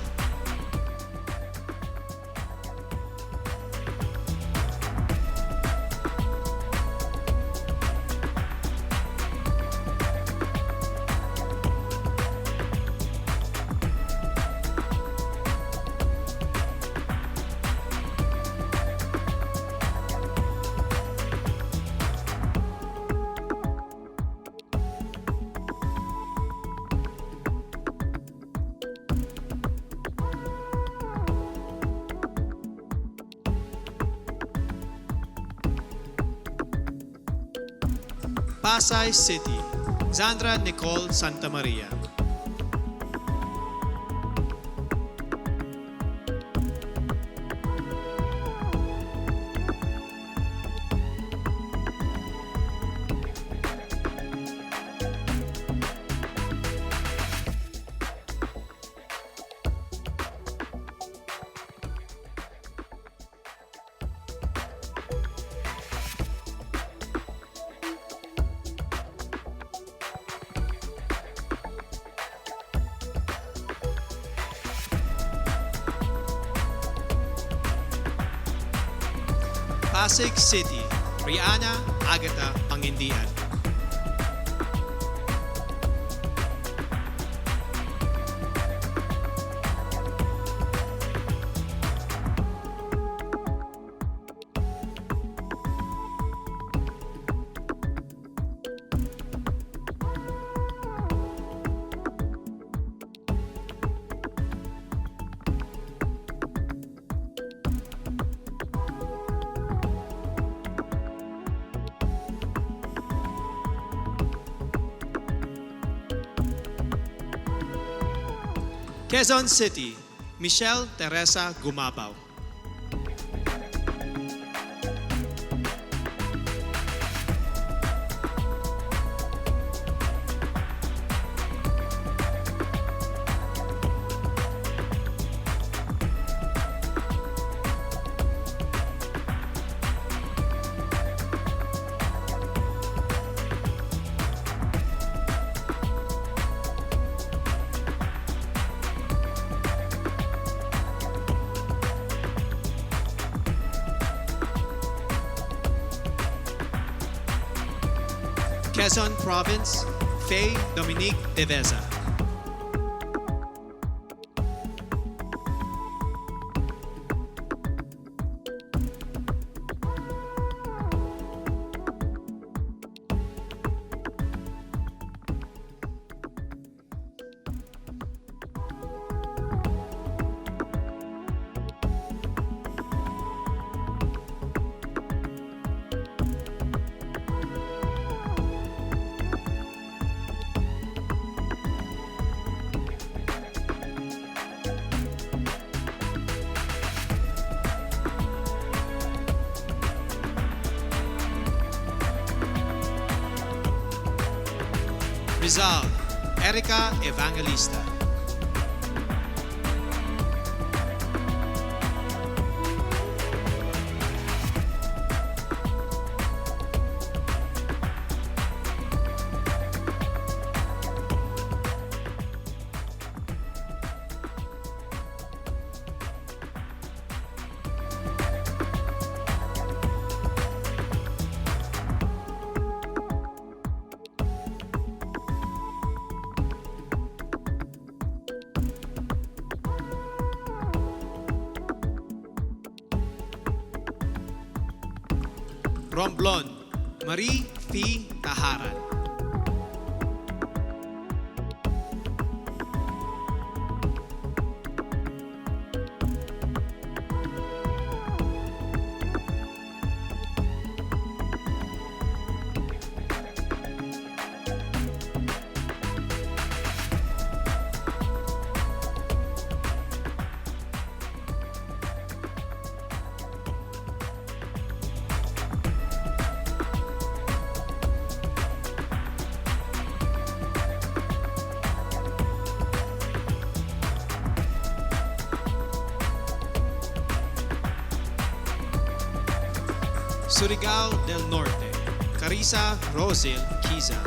Pasay City, Zandra Nicole Santa Maria. Pasig City, Rihanna Agata Pangindian. Quezon City, Michelle Teresa Gumabaw. Quezon Province, Faye Dominique Deveza. Rizal, Erica Evangelista. Romblon, Marie P. Taharan. Surigao del Norte, Carissa Rosil Kiza.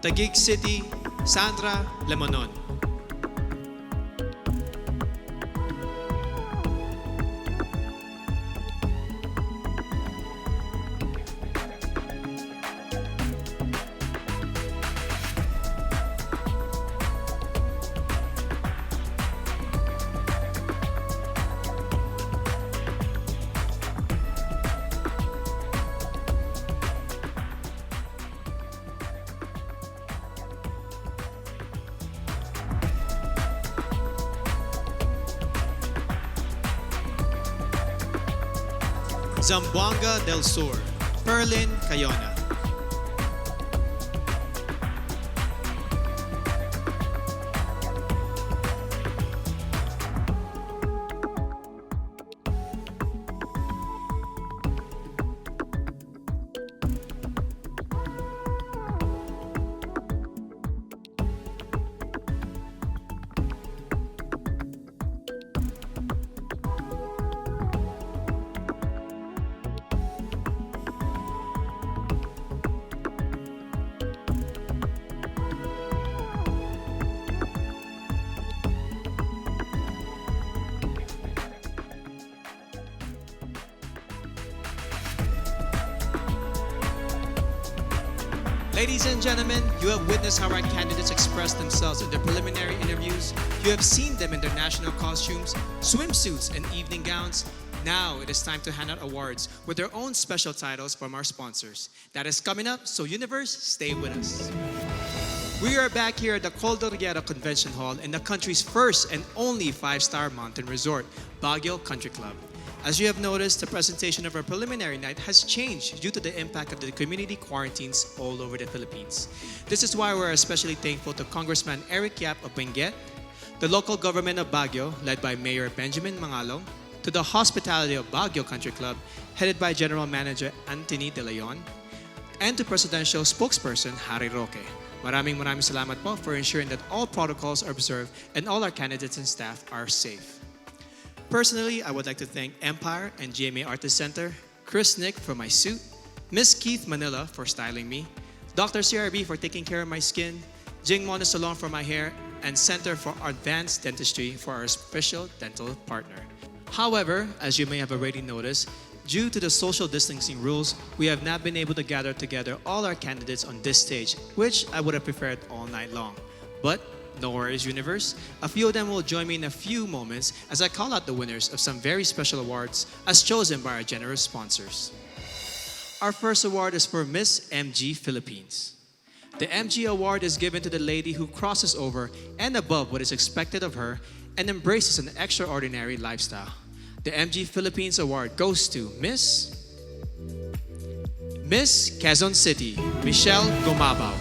Taguig City, Sandra Lemonon. Zamboanga del Sur, Perlin Cayona. Ladies and gentlemen, you have witnessed how our candidates expressed themselves in their preliminary interviews. You have seen them in their national costumes, swimsuits, and evening gowns. Now it is time to hand out awards with their own special titles from our sponsors. That is coming up, so Universe, stay with us. We are back here at the Cordillera Convention Hall in the country's first and only 5-star mountain resort, Baguio Country Club. As you have noticed, the presentation of our preliminary night has changed due to the impact of the community quarantines all over the Philippines. This is why we're especially thankful to Congressman Eric Yap of Benguet, the local government of Baguio, led by Mayor Benjamin Mangalong, to the hospitality of Baguio Country Club, headed by General Manager Anthony De Leon, and to Presidential Spokesperson Harry Roque. Maraming salamat po for ensuring that all protocols are observed and all our candidates and staff are safe. Personally, I would like to thank Empire and GMA Artist Center, Chris Nick for my suit, Miss Keith Manila for styling me, Dr. CRB for taking care of my skin, Jing Mona Salon for my hair, and Center for Advanced Dentistry for our special dental partner. However, as you may have already noticed, due to the social distancing rules, we have not been able to gather together all our candidates on this stage, which I would have preferred all night long. But no worries, Universe. A few of them will join me in a few moments as I call out the winners of some very special awards as chosen by our generous sponsors. Our first award is for Miss MG Philippines. The MG Award is given to the lady who crosses over and above what is expected of her and embraces an extraordinary lifestyle. The MG Philippines Award goes to Miss Quezon City, Michelle Gumabao.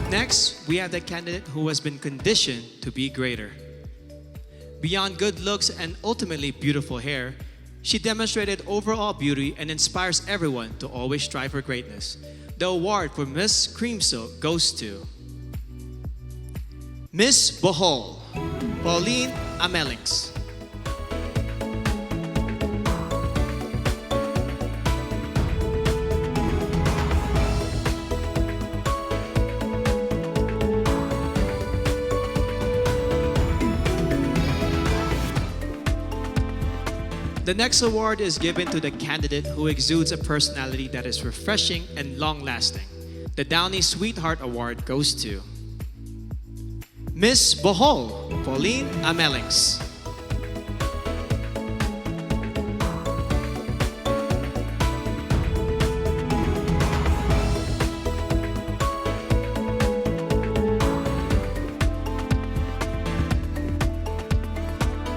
Next, we have the candidate who has been conditioned to be greater. Beyond good looks and ultimately beautiful hair, she demonstrated overall beauty and inspires everyone to always strive for greatness. The award for Miss Cream Silk goes to Miss Bohol, Pauline Amelings. The next award is given to the candidate who exudes a personality that is refreshing and long-lasting. The Downey Sweetheart Award goes to Miss Bohol, Pauline Amelings.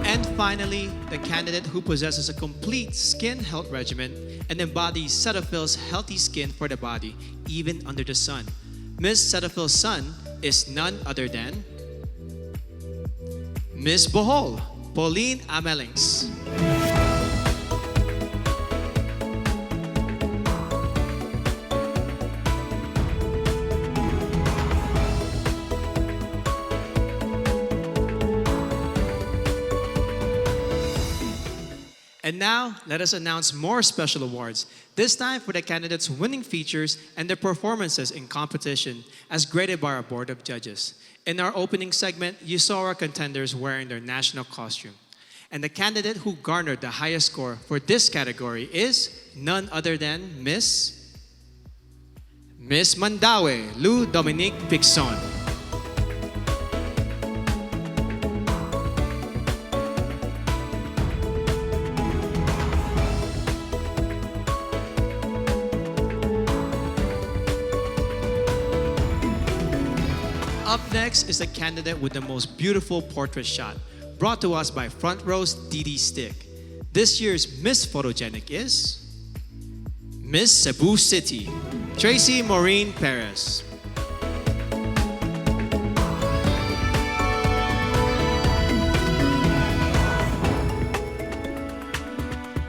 And finally, the candidate who possesses a complete skin health regimen and embodies Cetaphil's healthy skin for the body, even under the sun. Miss Cetaphil's son is none other than Miss Bohol, Pauline Amelings. And now, let us announce more special awards, this time for the candidates' winning features and their performances in competition as graded by our Board of Judges. In our opening segment, you saw our contenders wearing their national costume. And the candidate who garnered the highest score for this category is none other than Miss Mandaue, Lou Dominique Pixon. Up next is the candidate with the most beautiful portrait shot, brought to us by Front Row's Didi Stick. This year's Miss Photogenic is Miss Cebu City, Tracy Maureen Perez.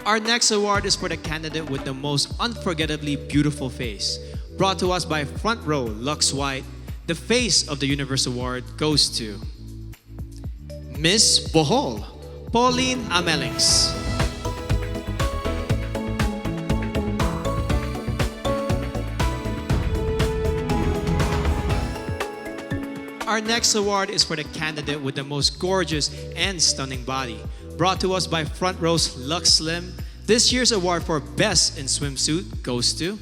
Our next award is for the candidate with the most unforgettably beautiful face, brought to us by Front Row Lux White. The Face of the Universe Award goes to Miss Bohol, Pauline Amelings. Our next award is for the candidate with the most gorgeous and stunning body, brought to us by Front Row's Lux Slim. This year's award for Best in Swimsuit goes to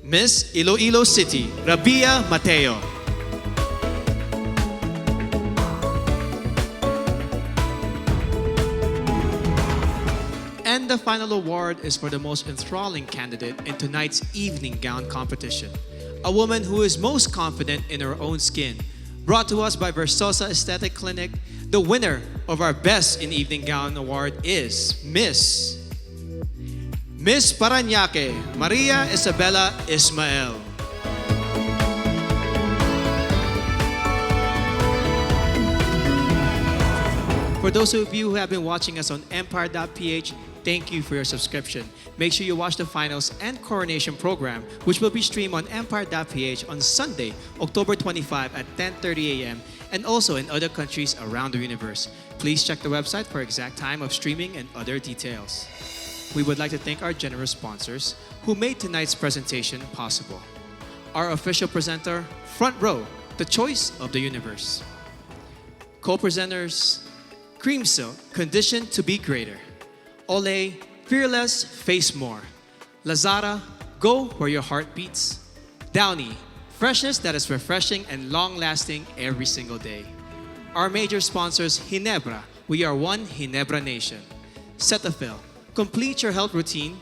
Miss Iloilo City, Rabia Mateo. And the final award is for the most enthralling candidate in tonight's evening gown competition. A woman who is most confident in her own skin. Brought to us by Versosa Aesthetic Clinic, the winner of our Best in Evening Gown Award is Miss Parañaque, Maria Isabella Ismael. For those of you who have been watching us on Empire.ph, thank you for your subscription. Make sure you watch the finals and coronation program, which will be streamed on Empire.ph on Sunday, October 25 at 10:30 a.m. and also in other countries around the universe. Please check the website for exact time of streaming and other details. We would like to thank our generous sponsors who made tonight's presentation possible. Our official presenter, Front Row, the choice of the universe. Co-presenters, Cream Silk, Conditioned to be Greater. Olay, Fearless, Face More. Lazada, Go where your heart beats. Downy, freshness that is refreshing and long-lasting every single day. Our major sponsors, Ginebra, we are one Ginebra nation. Cetaphil, complete your health routine.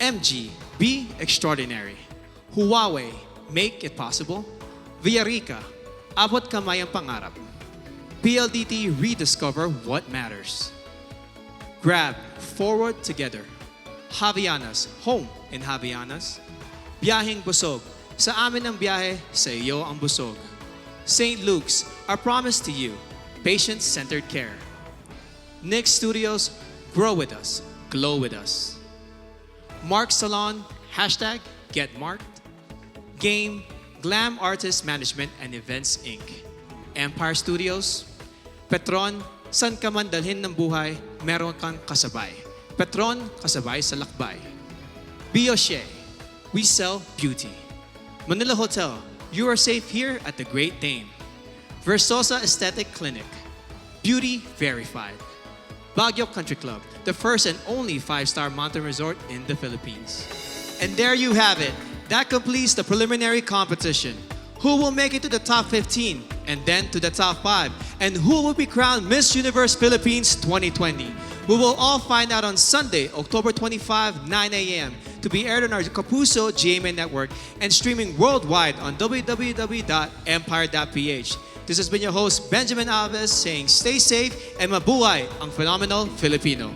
MG, be extraordinary. Huawei, make it possible. Villarica, abot kamay ang pangarap. PLDT, rediscover what matters. Grab, forward together. Javianas, home in Javianas. Biyaheng Busog, sa amin ang biyahe, sa iyo ang busog. St. Luke's, our promise to you, patient-centered care. Nick Studios, grow with us, glow with us. Mark Salon, hashtag Get Marked. Game, Glam Artist Management and Events Inc. Empire Studios, Petron, san ka man dalhin ng buhay, meron kang kasabay. Petron, kasabay sa lakbay. Bioche, we sell beauty. Manila Hotel, you are safe here at the Great Dane. Versosa Aesthetic Clinic, beauty verified. Baguio Country Club, the first and only 5-star mountain resort in the Philippines. And there you have it. That completes the preliminary competition. Who will make it to the top 15 and then to the top 5? And who will be crowned Miss Universe Philippines 2020? We will all find out on Sunday, October 25, 9 a.m. to be aired on our Kapuso GMA network and streaming worldwide on www.empire.ph. This has been your host, Benjamin Alves, saying stay safe and mabuhay ang phenomenal Filipino.